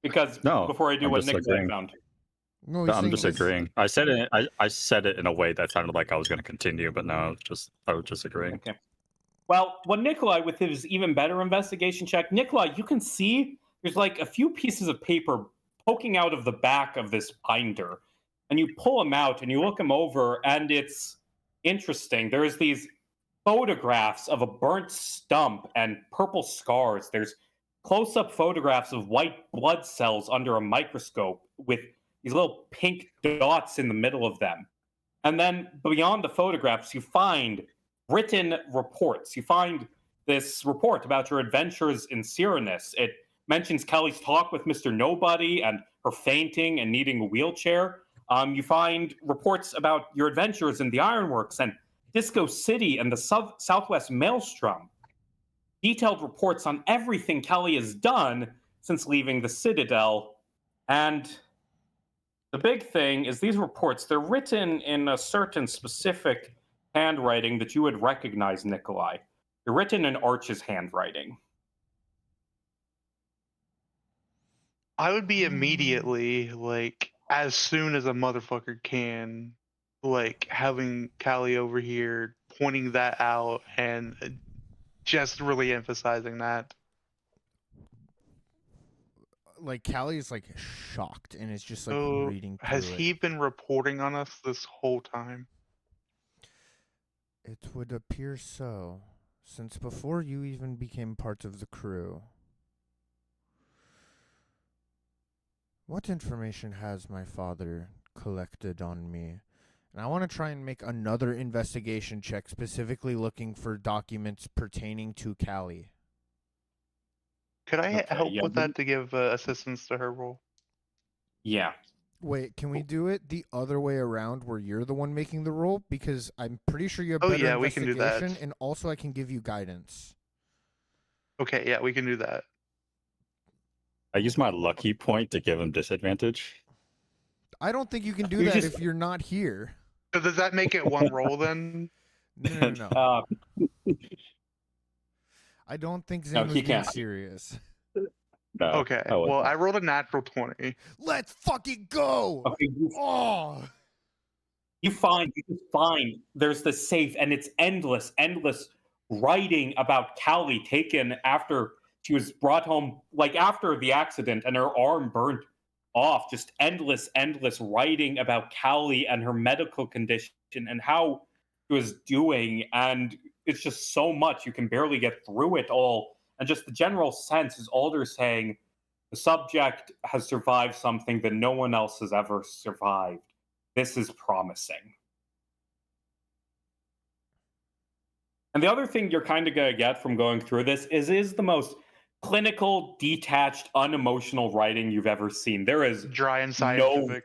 because No, before I do I'm what just Nikolai agreeing. found. No, No, he's I'm saying just agreeing. I said it. I said it in a way that sounded like I was going to continue, but no, I was just agreeing. Okay. Well, what Nikolai, with his even better investigation check, Nikolai, you can see there's like a few pieces of paper poking out of the back of this binder, and you pull them out and you look them over, and it's interesting. There's these photographs of a burnt stump and purple scars. There's close-up photographs of white blood cells under a microscope with these little pink dots in the middle of them. And then beyond the photographs, you find written reports. You find this report about your adventures in Cyrenus. It mentions Kelly's talk with Mr. Nobody and her fainting and needing a wheelchair. You find reports about your adventures in the Ironworks and Disco City and the Southwest Maelstrom. Detailed reports on everything Kelly has done since leaving the Citadel. And the big thing is these reports, they're written in a certain specific handwriting that you would recognize, Nikolai. They're written in Arch's handwriting. I would be immediately, like, as soon as a motherfucker can, like, having Callie over here pointing that out and just really emphasizing that. like Callie's like shocked and is just like So, reading through has it. he been reporting on us this whole time? It would appear so, since before you even became part of the crew. What information has my father collected on me? And I want to try and make another investigation check specifically looking for documents pertaining to Callie. Could I Okay, help yeah, with that to give assistance to her role? Yeah. Wait, can we do it the other way around where you're the one making the roll? Because I'm pretty sure you have Oh, better yeah, we can do that. investigation, and also I can give you guidance. Okay, yeah, we can do that. I use my lucky point to give him disadvantage. I don't think you can do You that just- if you're not here. So does that make it one roll then? No. I don't think No, Zane was he being can't. serious. No. Okay, I wasn't. well, I rolled a natural 20. Let's fucking go! Okay, Oh! you just find there's the safe, and it's endless writing about Callie taken after she was brought home, like after the accident, and her arm burnt off. Just endless writing about Callie and her medical condition and how she was doing, and it's just so much you can barely get through it all. And just the general sense is Alder saying the subject has survived something that no one else has ever survived. This is promising. And the other thing you're kind of going to get from going through this is the most clinical, detached, unemotional writing you've ever seen. There is Dry and scientific.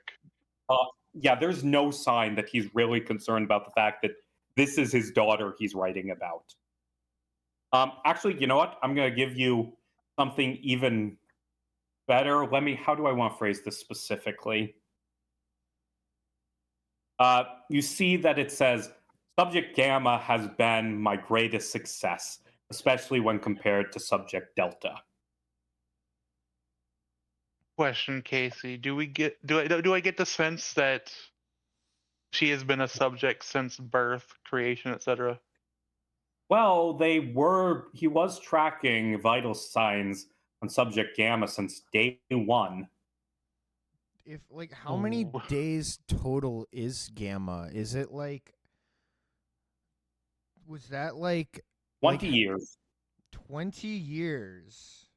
there's no sign that he's really concerned about the fact that this is his daughter he's writing about. Actually, you know what? I'm going to give you something even better. How do I want to phrase this specifically? You see that it says, Subject Gamma has been my greatest success, especially when compared to Subject Delta. Question, Casey. Do I get the sense that she has been a subject since birth, creation, etc.? Well, he was tracking vital signs on Subject Gamma since day one. If like how many Ooh. days total is Gamma? Is it like was that like 20 years. 20 years?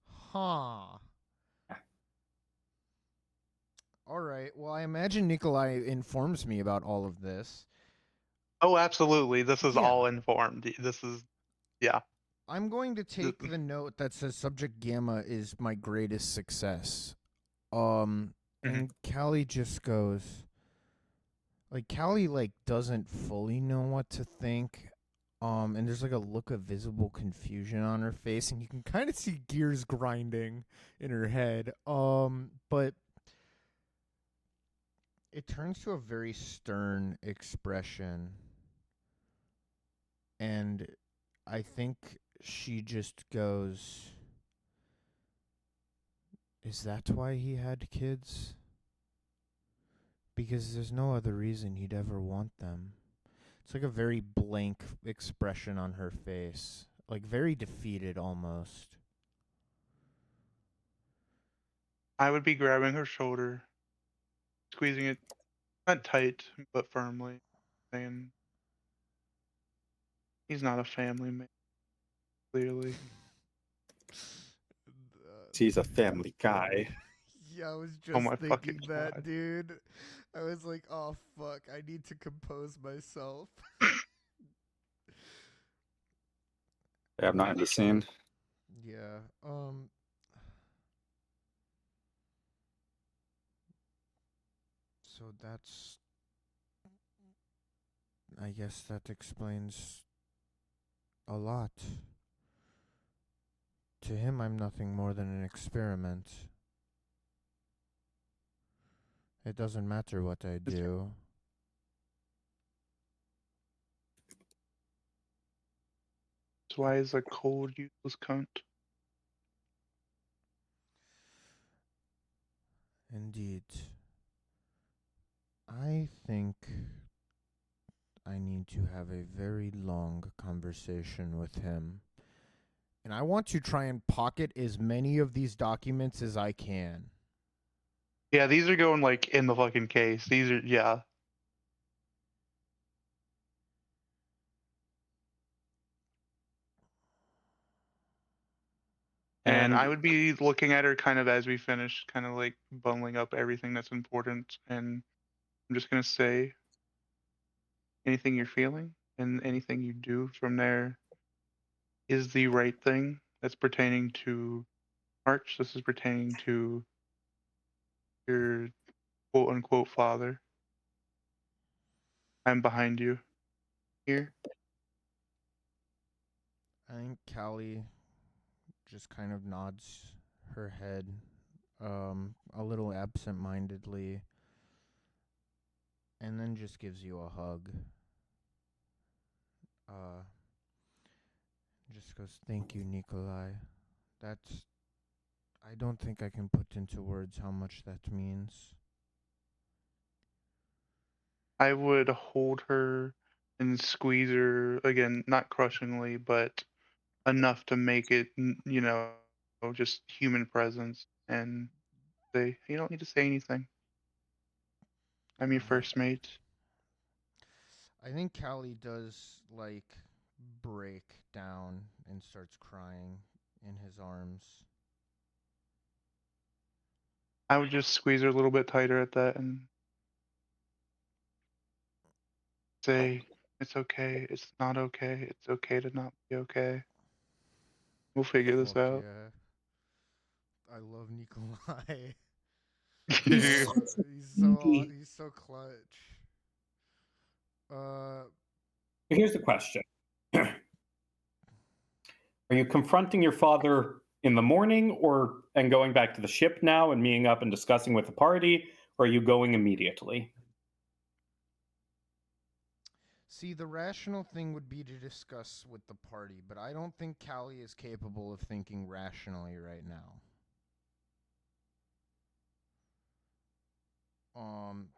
Huh. All right. Well, I imagine Nikolai informs me about all of this. Oh, absolutely. This is Yeah. all informed. This is, yeah. I'm going to take the note that says Subject Gamma is my greatest success. And Callie just goes, like Callie like doesn't fully know what to think. And there's like a look of visible confusion on her face, and you can kind of see gears grinding in her head. But it turns to a very stern expression. And I think she just goes, "Is that why he had kids? Because there's no other reason he'd ever want them." It's like a very blank expression on her face, like very defeated almost. I would be grabbing her shoulder, squeezing it not tight but firmly, saying, "He's not a family man, clearly." He's a family guy. Yeah, I was Oh just my fucking thinking that, God. dude. I was like, oh fuck, I need to compose myself. Yeah, I'm not in the scene. Yeah. So that's. I guess that explains a lot. To him, I'm nothing more than an experiment. It doesn't matter what I do. That's why he's a cold, useless cunt. Indeed. I think I need to have a very long conversation with him. And I want to try and pocket as many of these documents as I can. Yeah, these are going like in the fucking case. These are, yeah. And I would be looking at her kind of as we finish, kind of like bundling up everything that's important. And I'm just going to say anything you're feeling and anything you do from there is the right thing that's pertaining to Arch. This is pertaining to your quote unquote father. I'm behind you here. I think Callie just kind of nods her head a little absent-mindedly and then just gives you a hug. Just goes, "Thank you, Nikolai. That's I don't think I can put into words how much that means." I would hold her and squeeze her again, not crushingly, but enough to make it, just human presence and say, "You don't need to say anything. I'm your first mate." I think Callie does like break down and starts crying in his arms. I would just squeeze her a little bit tighter at that and say, "It's okay. It's not okay. It's okay to not be okay. We'll figure this Fuck out." yeah. I love Nikolai. He's sweetie. He's so clutch. Here's the question. Are you confronting your father in the morning and going back to the ship now and meeting up and discussing with the party, or are you going immediately? See, the rational thing would be to discuss with the party, but I don't think Callie is capable of thinking rationally right now.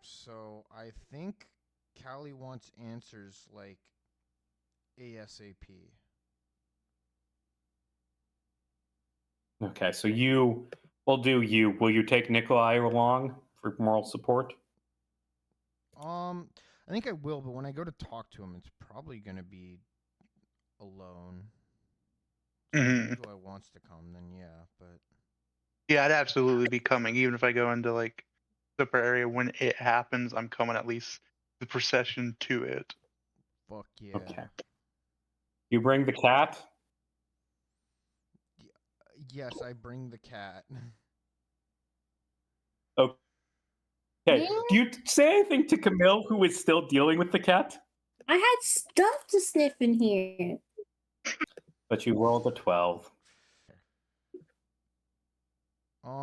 So I think Callie wants answers like ASAP. Okay, so you will do you. Will you take Nikolai along for moral support? I think I will, but when I go to talk to him, it's probably gonna be alone. So if Mhm. Nikolai wants to come, then yeah, but Yeah, I'd absolutely be coming, even if I go into like separate area when it happens. I'm coming at least the procession to it. fuck yeah. Okay. You bring the cat? Yes, I bring the cat. Okay. Do you say anything to Camille, who is still dealing with the cat? I had stuff to sniff in here. But you rolled a 12.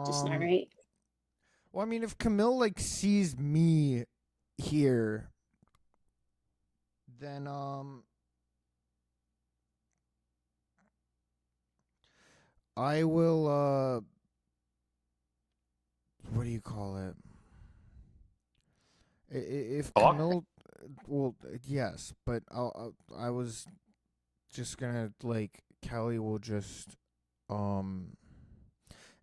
Just not right. Well, I mean, if Camille like sees me here, then I will. What do you call it? If Talk? Camille, well, yes, but I was just gonna like Callie will just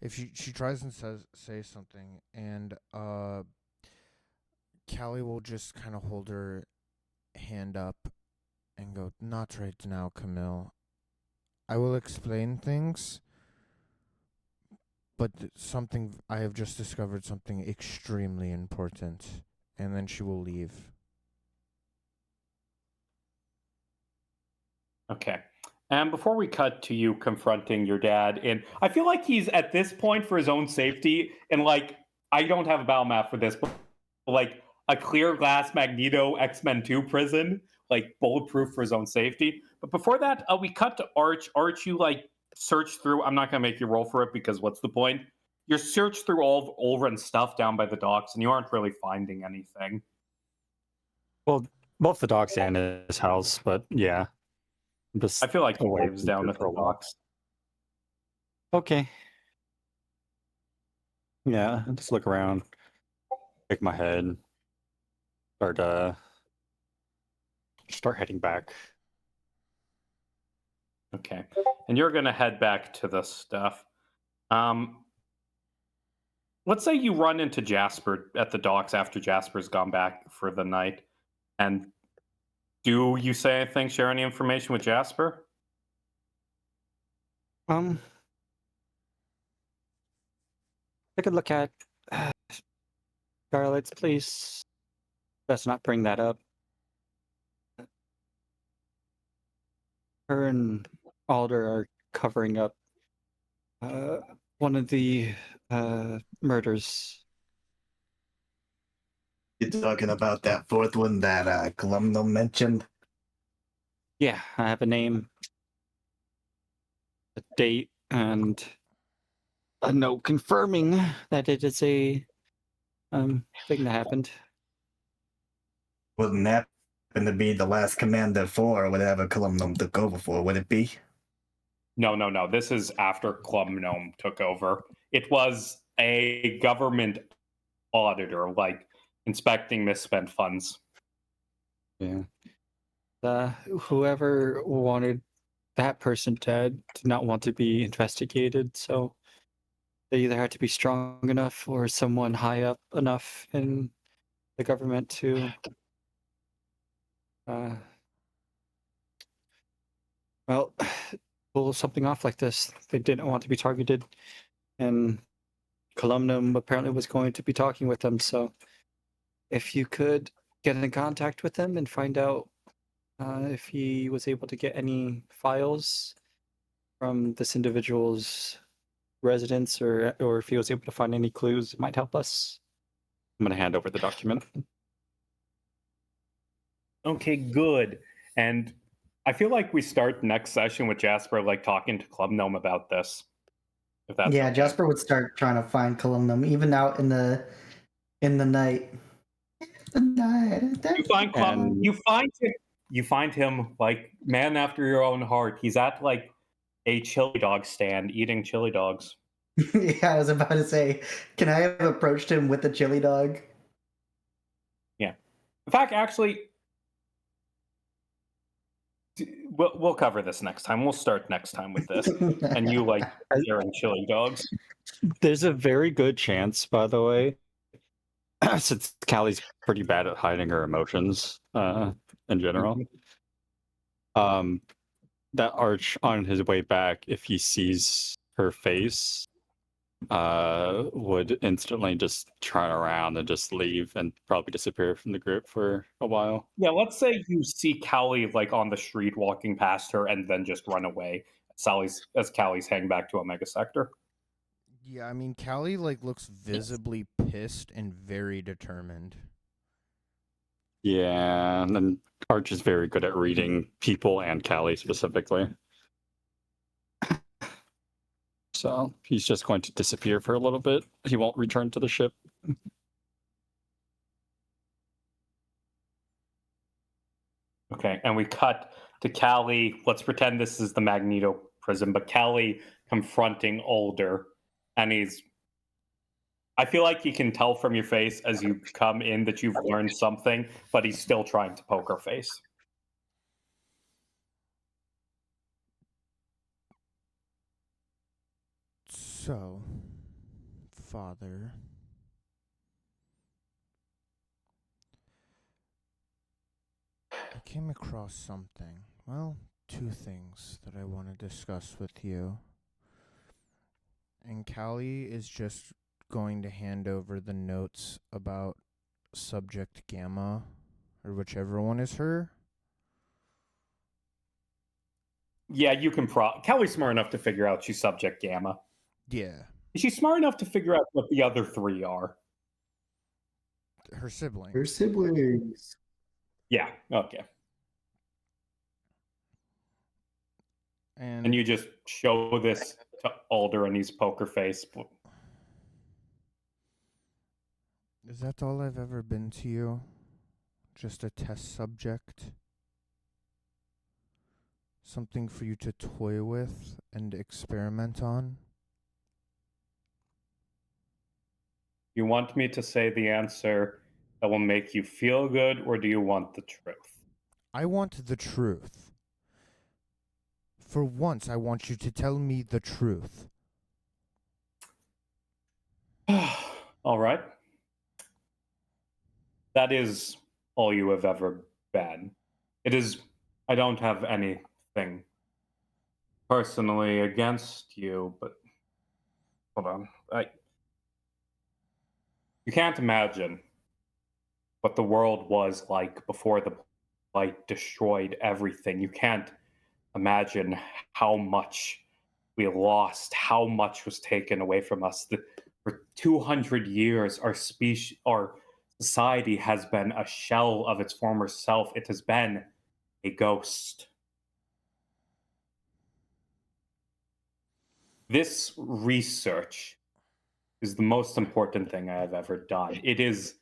if she tries and say something and Callie will just kind of hold her hand up and go, "Not right now, Camille. I will explain things, but something I have just discovered something extremely important." And then she will leave. Okay. And before we cut to you confronting your dad, and I feel like he's at this point for his own safety, and like I don't have a battle map for this, but like a clear glass Magneto X-Men 2 prison, like bulletproof for his own safety. But before that, we cut to Arch. Arch, you like search through. I'm not gonna make you roll for it because what's the point? You search through all of Ulrin's stuff down by the docks, and you aren't really finding anything. Well, both the docks and his house, but yeah. Just I feel like he away lives from down here at for the a while. docks. Okay. Yeah, just look around, shake my head, start heading back. Okay. And you're going to head back to the stuff. Let's say you run into Jasper at the docks after Jasper's gone back for the night. And do you say anything, share any information with Jasper? Take a look at Scarlet's, please. Let's not bring that up. Her and Alder are covering up one of the murders. You talking about that fourth one that Columno mentioned? Yeah, I have a name, a date, and a note confirming that it is a thing that happened. Wouldn't that happen to be the last commander for whatever Columno took over for? Would it be? No. This is after Club Gnome took over. It was a government auditor, like inspecting misspent funds. Yeah. Whoever wanted that person dead did not want to be investigated, so they either had to be strong enough or someone high up enough in the government to well, pull something off like this. They didn't want to be targeted, and Columnum apparently was going to be talking with them. So, if you could get in contact with him and find out if he was able to get any files from this individual's residence, or if he was able to find any clues, it might help us. I'm going to hand over the document. Okay, good. And I feel like we start next session with Jasper like talking to Club Gnome about this. If that's Yeah, okay. Jasper would start trying to find Columnum, even out in the night. The night. You find Club And you find him like man after your own heart. He's at like a chili dog stand eating chili dogs. Yeah, I was about to say, can I have approached him with the chili dog? Yeah. In fact, actually, we'll cover this next time. We'll start next time with this. And you like sharing chili dogs. there's a very good chance, by the way, since Callie's pretty bad at hiding her emotions in general, that Arch on his way back, if he sees her face, would instantly just turn around and just leave and probably disappear from the group for a while. Yeah, let's say you see Callie like on the street walking past her and then just run away. As Callie's heading back to Omega Sector. Yeah, I mean, Callie like looks visibly pissed and very determined. Yeah, and then Arch is very good at reading people and Callie specifically. So he's just going to disappear for a little bit. He won't return to the ship. Okay, and we cut to Callie. Let's pretend this is the Magneto prison, but Kelly confronting Older, and I feel like he can tell from your face as you come in that you've learned something, but he's still trying to poker face. So, Father, I came across something. Well, two things that I want to discuss with you. And Callie is just going to hand over the notes about Subject Gamma, or whichever one is her. Yeah, you can Kelly's smart enough to figure out she's Subject Gamma. Yeah, She's smart enough to figure out what the other three are. her sibling. Her siblings. Yeah, okay. And And you just show this to Alder and he's poker face. is that all I've ever been to you? Just a test subject? Something for you to toy with and experiment on? You want me to say the answer that will make you feel good, or do you want the truth? I want the truth. For once, I want you to tell me the truth. All right. That is all you have ever been. It is. I don't have anything personally against you, but hold on. You can't imagine what the world was like before the light destroyed everything. You can't imagine how much we lost, how much was taken away from us. For 200 years, our society has been a shell of its former self. It has been a ghost. This research is the most important thing I have ever done. It is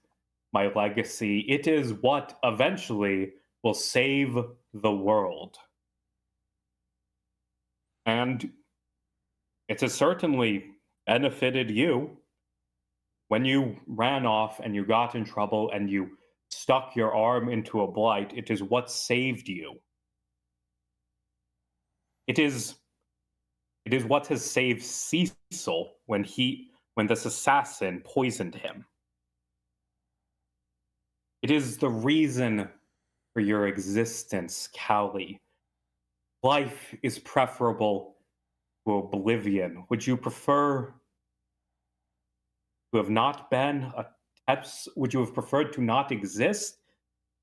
my legacy. It is what eventually will save the world. And it has certainly benefited you. When you ran off and you got in trouble and you stuck your arm into a blight, it is what saved you. It is what has saved Cecil when this assassin poisoned him. It is the reason for your existence, Callie. Life is preferable to oblivion. Would you prefer to have not been would you have preferred to not exist?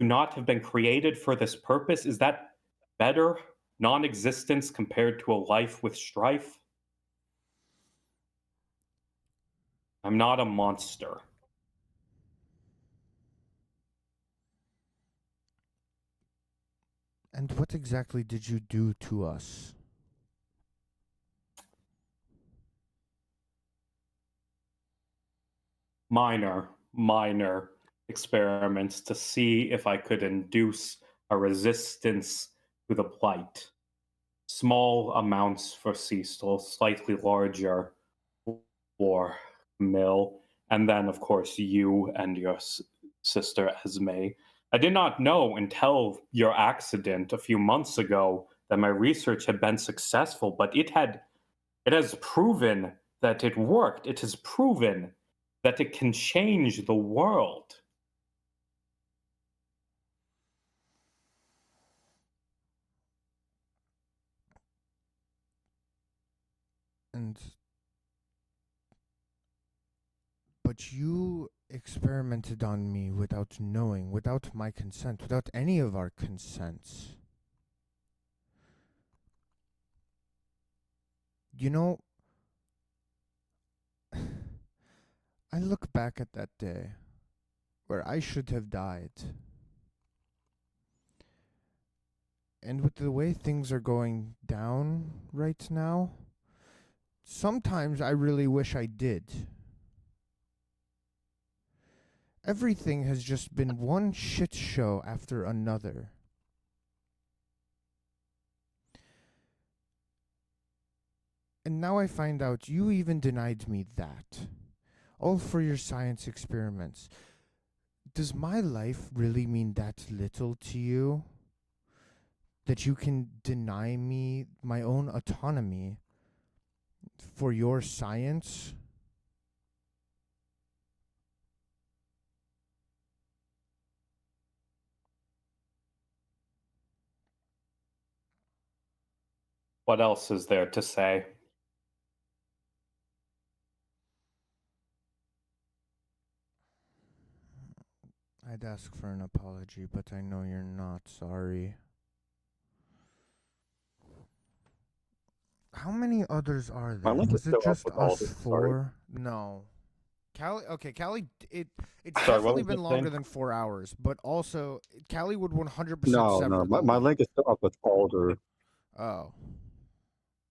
To not have been created for this purpose? Is that better? Non-existence compared to a life with strife? I'm not a monster. And what exactly did you do to us? Minor experiments to see if I could induce a resistance to the blight. Small amounts for Cecil, slightly larger for Mill, and then, of course, you and your sister Esme. I did not know until your accident a few months ago that my research had been successful, but it has proven that it worked. It has proven that it can change the world. But you experimented on me without knowing, without my consent, without any of our consents. You know, I look back at that day where I should have died. And with the way things are going down right now, sometimes I really wish I did. Everything has just been one shit show after another. And now I find out you even denied me that. All for your science experiments. Does my life really mean that little to you? That you can deny me my own autonomy for your science? What else is there to say? I'd ask for an apology, but I know you're not sorry. How many others are My there? link is Was it still up just with us Alder. Sorry. four? No. Callie, okay, Callie, it's Sorry, what definitely was been you longer saying? than 4 hours, but also Callie would 100% No, sever the my link. link is still up with Alder. Oh.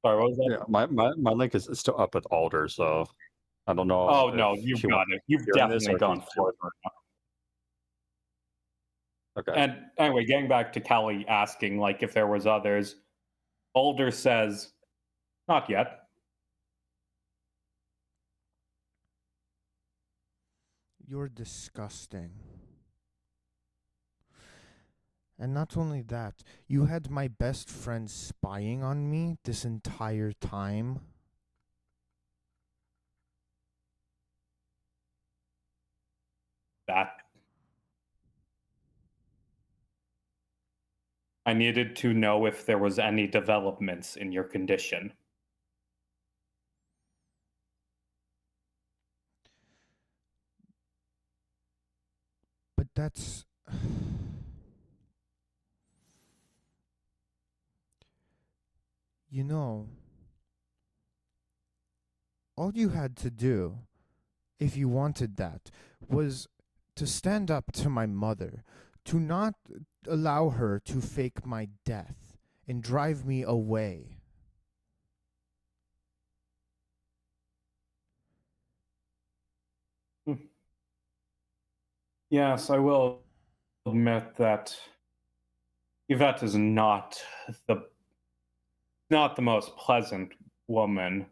Sorry, what was that? Yeah, my link is still up with Alder, so I don't know. Oh no, if you've she got wants it. You've hearing this definitely or if gone he's further. Okay. And anyway, getting back to Callie asking like if there was others, Alder says, not yet. You're disgusting. And not only that, you had my best friend spying on me this entire time. That I needed to know if there was any developments in your condition. But that's. You know, all you had to do, if you wanted that, was to stand up to my mother, to not allow her to fake my death and drive me away. Yes, I will admit that Yvette is the not the most pleasant woman.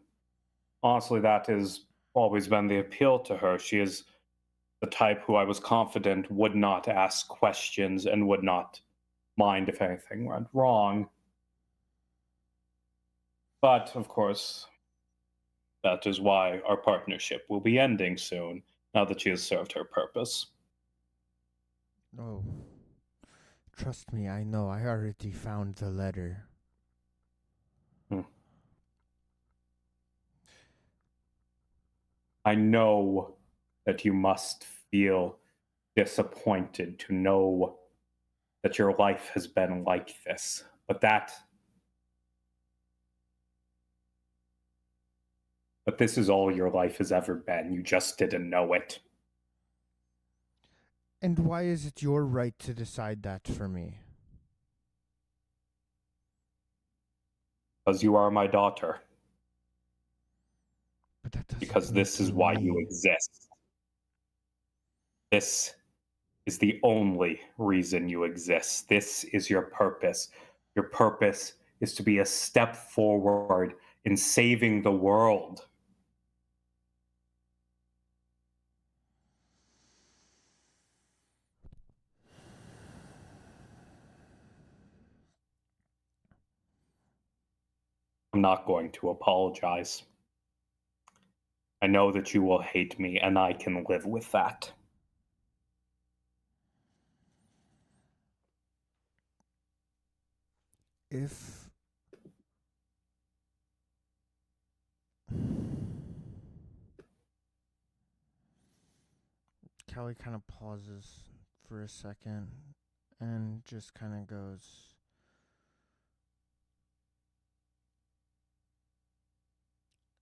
Honestly, that has always been the appeal to her. She is the type who I was confident would not ask questions and would not mind if anything went wrong. But, of course, that is why our partnership will be ending soon, now that she has served her purpose. Oh, trust me, I know. I already found the letter. I know that you must feel disappointed to know that your life has been like this, but this is all your life has ever been. You just didn't know it. And why is it your right to decide that for me? Because you are my daughter. But that doesn't Because this make is why me- you exist. This is the only reason you exist. This is your purpose. Your purpose is to be a step forward in saving the world. I'm not going to apologize. I know that you will hate me, and I can live with that. If Callie kind of pauses for a second and just kind of goes,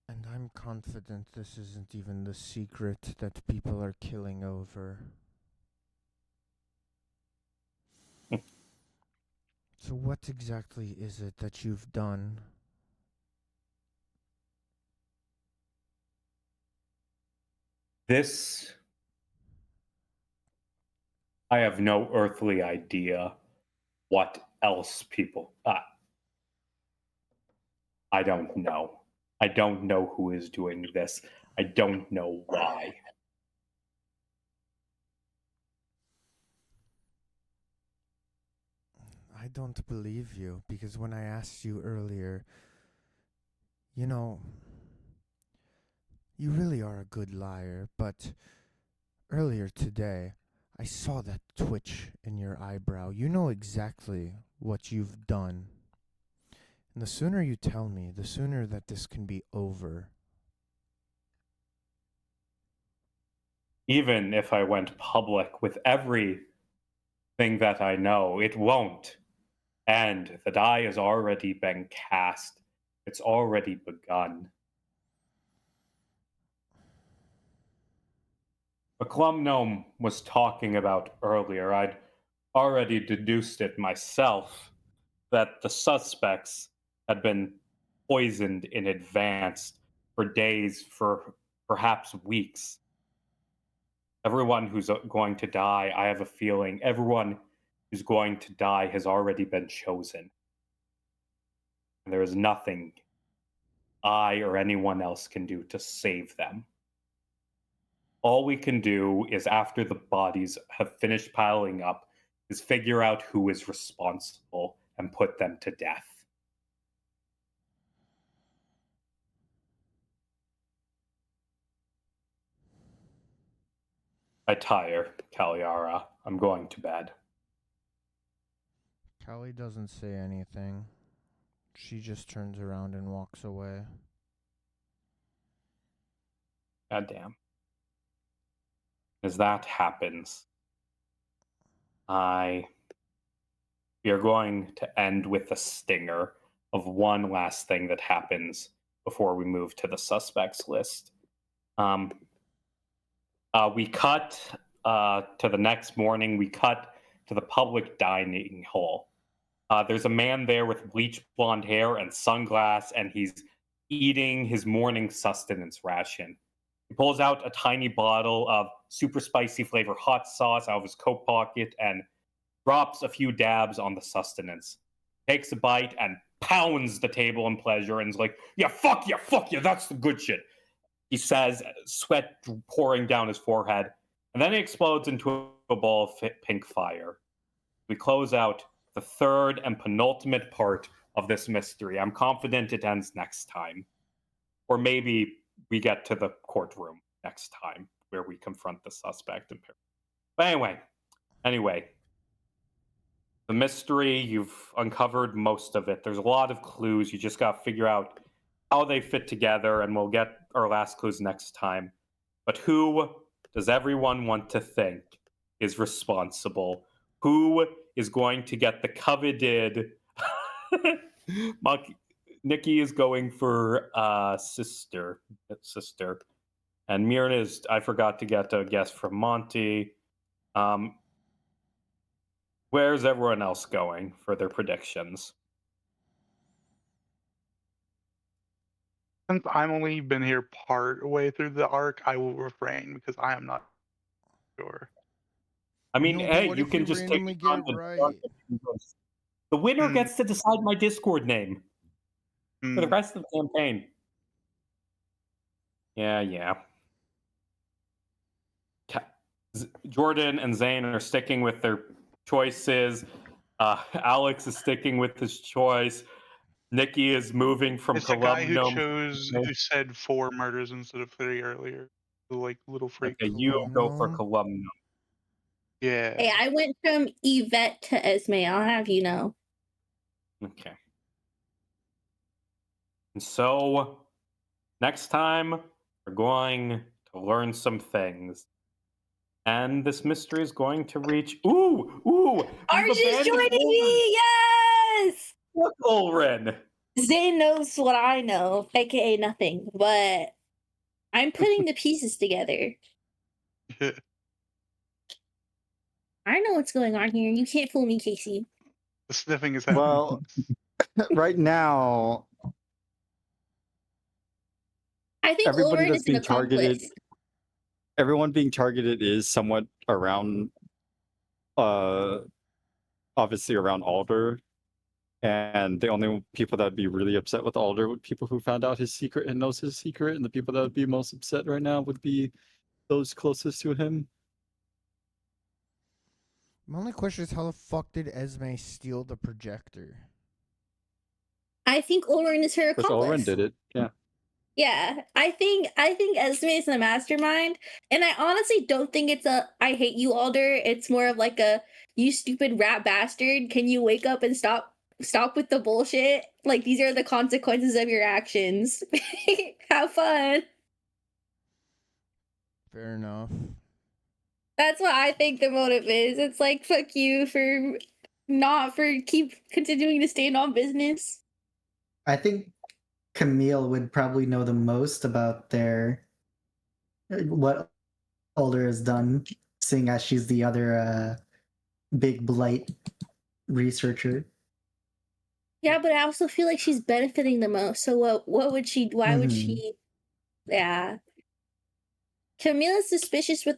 and I'm confident this isn't even the secret that people are killing over. So what exactly is it that you've done? This, I have no earthly idea what else people. I don't know. I don't know who is doing this. I don't know why. I don't believe you because when I asked you earlier, you know, you really are a good liar, but earlier today, I saw that twitch in your eyebrow. You know exactly what you've done. And the sooner you tell me, the sooner that this can be over. Even if I went public with everything that I know, it won't. And the die has already been cast. It's already begun. The Clum Gnome was talking about earlier, I'd already deduced it myself, that the suspects had been poisoned in advance for days, for perhaps weeks. Everyone who's going to die, I have a feeling everyone who's going to die has already been chosen. And there is nothing I or anyone else can do to save them. All we can do is, after the bodies have finished piling up, is figure out who is responsible and put them to death. I tire, Kaliara. I'm going to bed. Callie doesn't say anything. She just turns around and walks away. God damn. As that happens, we are going to end with a stinger of one last thing that happens before we move to the suspects list. We cut to the next morning. We cut to the public dining hall. There's a man there with bleach blonde hair and sunglasses, and he's eating his morning sustenance ration. He pulls out a tiny bottle of super spicy flavor hot sauce out of his coat pocket and drops a few dabs on the sustenance. Takes a bite and pounds the table in pleasure and is like, yeah, fuck you, that's the good shit. He says, sweat pouring down his forehead, and then he explodes into a ball of pink fire. We close out the third and penultimate part of this mystery. I'm confident it ends next time. Or maybe we get to the courtroom next time where we confront the suspect. But anyway, the mystery, you've uncovered most of it. There's a lot of clues. You just got to figure out how they fit together, and we'll get our last clues next time. But who does everyone want to think is responsible? Who is going to get the coveted? Nikki is going for sister, and Mirna is. I forgot to get a guess from Monty. Where's everyone else going for their predictions? Since I've only been here part way through the arc, I will refrain because I am not sure. I mean, No, but hey, what you if can you just take randomly it get on it the right? The winner Hmm. gets to decide my Discord name for the Hmm. rest of the campaign. Yeah. Jordan and Zane are sticking with their choices. Alex is sticking with his choice. Nikki is moving from It's the guy who Columnum. who said 4 murders instead of 3 earlier. The, like, little freak. Okay, you go for Columnum? Columnum. Yeah. Hey, I went from Yvette to Esme. I'll have you know. Okay. And so, next time, we're going to learn some things. And this mystery is going to reach. Ooh! Arch is joining me! Yes! Look, Ulrin! Zane knows what I know, aka nothing, but I'm putting the pieces together. I know what's going on here. You can't fool me, Casey. The sniffing is happening. Well, right now, I think everybody Ulrin that's is an being targeted, accomplice. everyone being targeted is somewhat around, obviously around Alder, And the only people that would be really upset with Alder would be people who found out his secret and knows his secret, and the people that would be most upset right now would be those closest to him. My only question is, how the fuck did Esme steal the projector? I think Oren is her Because Oren accomplice. did it, yeah. Yeah, I think Esme is the mastermind, and I honestly don't think it's a "I hate you, Alder." It's more of like a "you stupid rat bastard. Can you wake up and stop with the bullshit? Like these are the consequences of your actions. Have fun." Fair enough. That's what I think the motive is. It's like fuck you for keep continuing to stand on business. I think Camille would probably know the most about their what Alder has done, seeing as she's the other big blight researcher. Yeah, but I also feel like she's benefiting the most. So what would she why would she yeah. Camille is suspicious with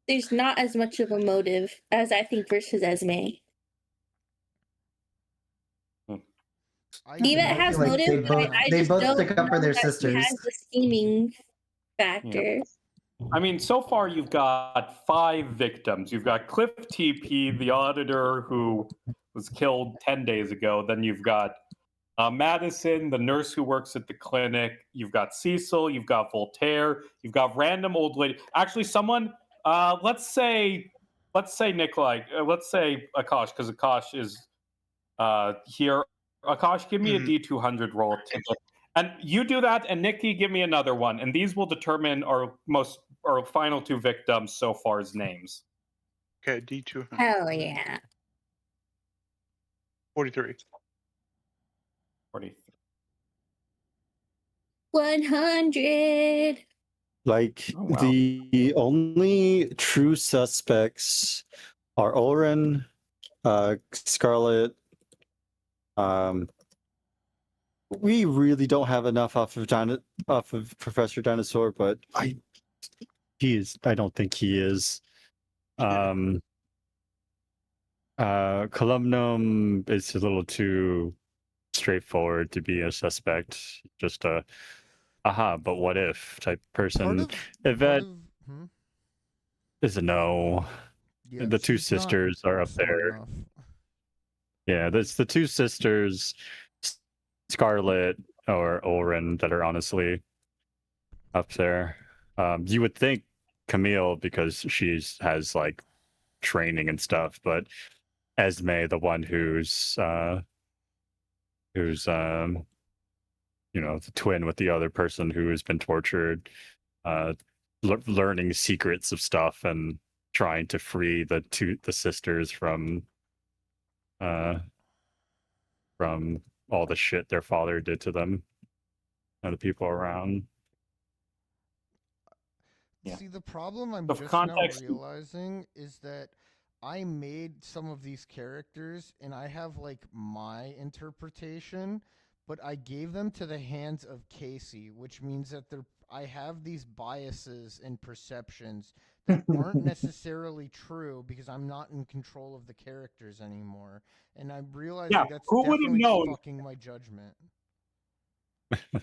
there's not as much of a motive as I think versus Esme. Eva has feel like motive, but I they just both don't stick up for know their that she sisters. has the scheming factor. I mean, so far you've got 5 victims. You've got Cliff TP, the auditor who was killed 10 days ago. Then you've got Madison, the nurse who works at the clinic. You've got Cecil. You've got Voltaire. You've got random old lady. Actually, someone. Let's say Nikolai. Let's say Akash, because Akash is here. Akash, give me a D200 roll. And you do that, and Nikki, give me another one. And these will determine our final 2 victims so far's names. Okay, D200. Hell yeah. 43. 43. 100. Like, Oh, wow. the only true suspects are Oren, Scarlet. We really don't have enough off of Professor Dinosaur, but I don't think he is. Columnum is a little too straightforward to be a suspect. Just a but what if type person. Yvette is a no. Yeah, The 2 she's not sisters are up smart there. enough. Yeah, that's the 2 sisters, Scarlet or Oren, that are honestly up there. You would think Camille, because has like training and stuff, but Esme, the one who's the twin with the other person who has been tortured, learning secrets of stuff and trying to free the sisters from all the shit their father did to them and the people around. Yeah. See, the problem I'm The just context- now realizing is that I made some of these characters and I have like my interpretation, but I gave them to the hands of Casey, which means that I have these biases and perceptions that aren't necessarily true because I'm not in control of the characters anymore. And I'm realizing that's who would have definitely known? fucking my judgment.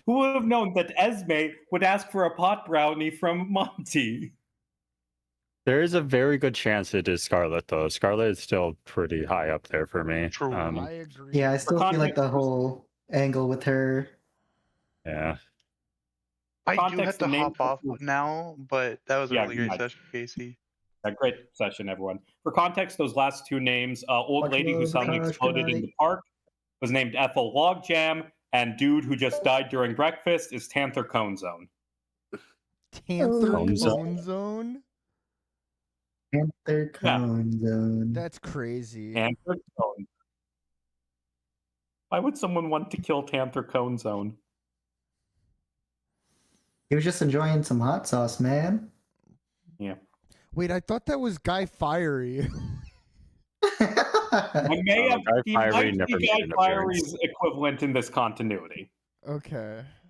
Who would have known that Esme would ask for a pot brownie from Monty? There is a very good chance it is Scarlet, though. Scarlet is still pretty high up there for me. True. I agree. Yeah, I still feel like the whole angle with her. Yeah. I do have Context to and name hop off now, but that was a really great session, Casey. A great session, everyone. For context, those last 2 names, old Watch lady who those, suddenly gosh, exploded good in night. the park was named Ethel Logjam, and dude who just died during breakfast is Tanther Cone Zone. Tanther Cone Cone Zone? Panther Cone Zone. That's crazy. Tanther Cone. Why would someone want to kill Tanther Cone Zone? He was just enjoying some hot sauce, man. Yeah. Wait, I thought that was Guy Fiery. I may have Guy he Fieri might never be made Guy an appearance. Fieri's equivalent in this continuity. Okay.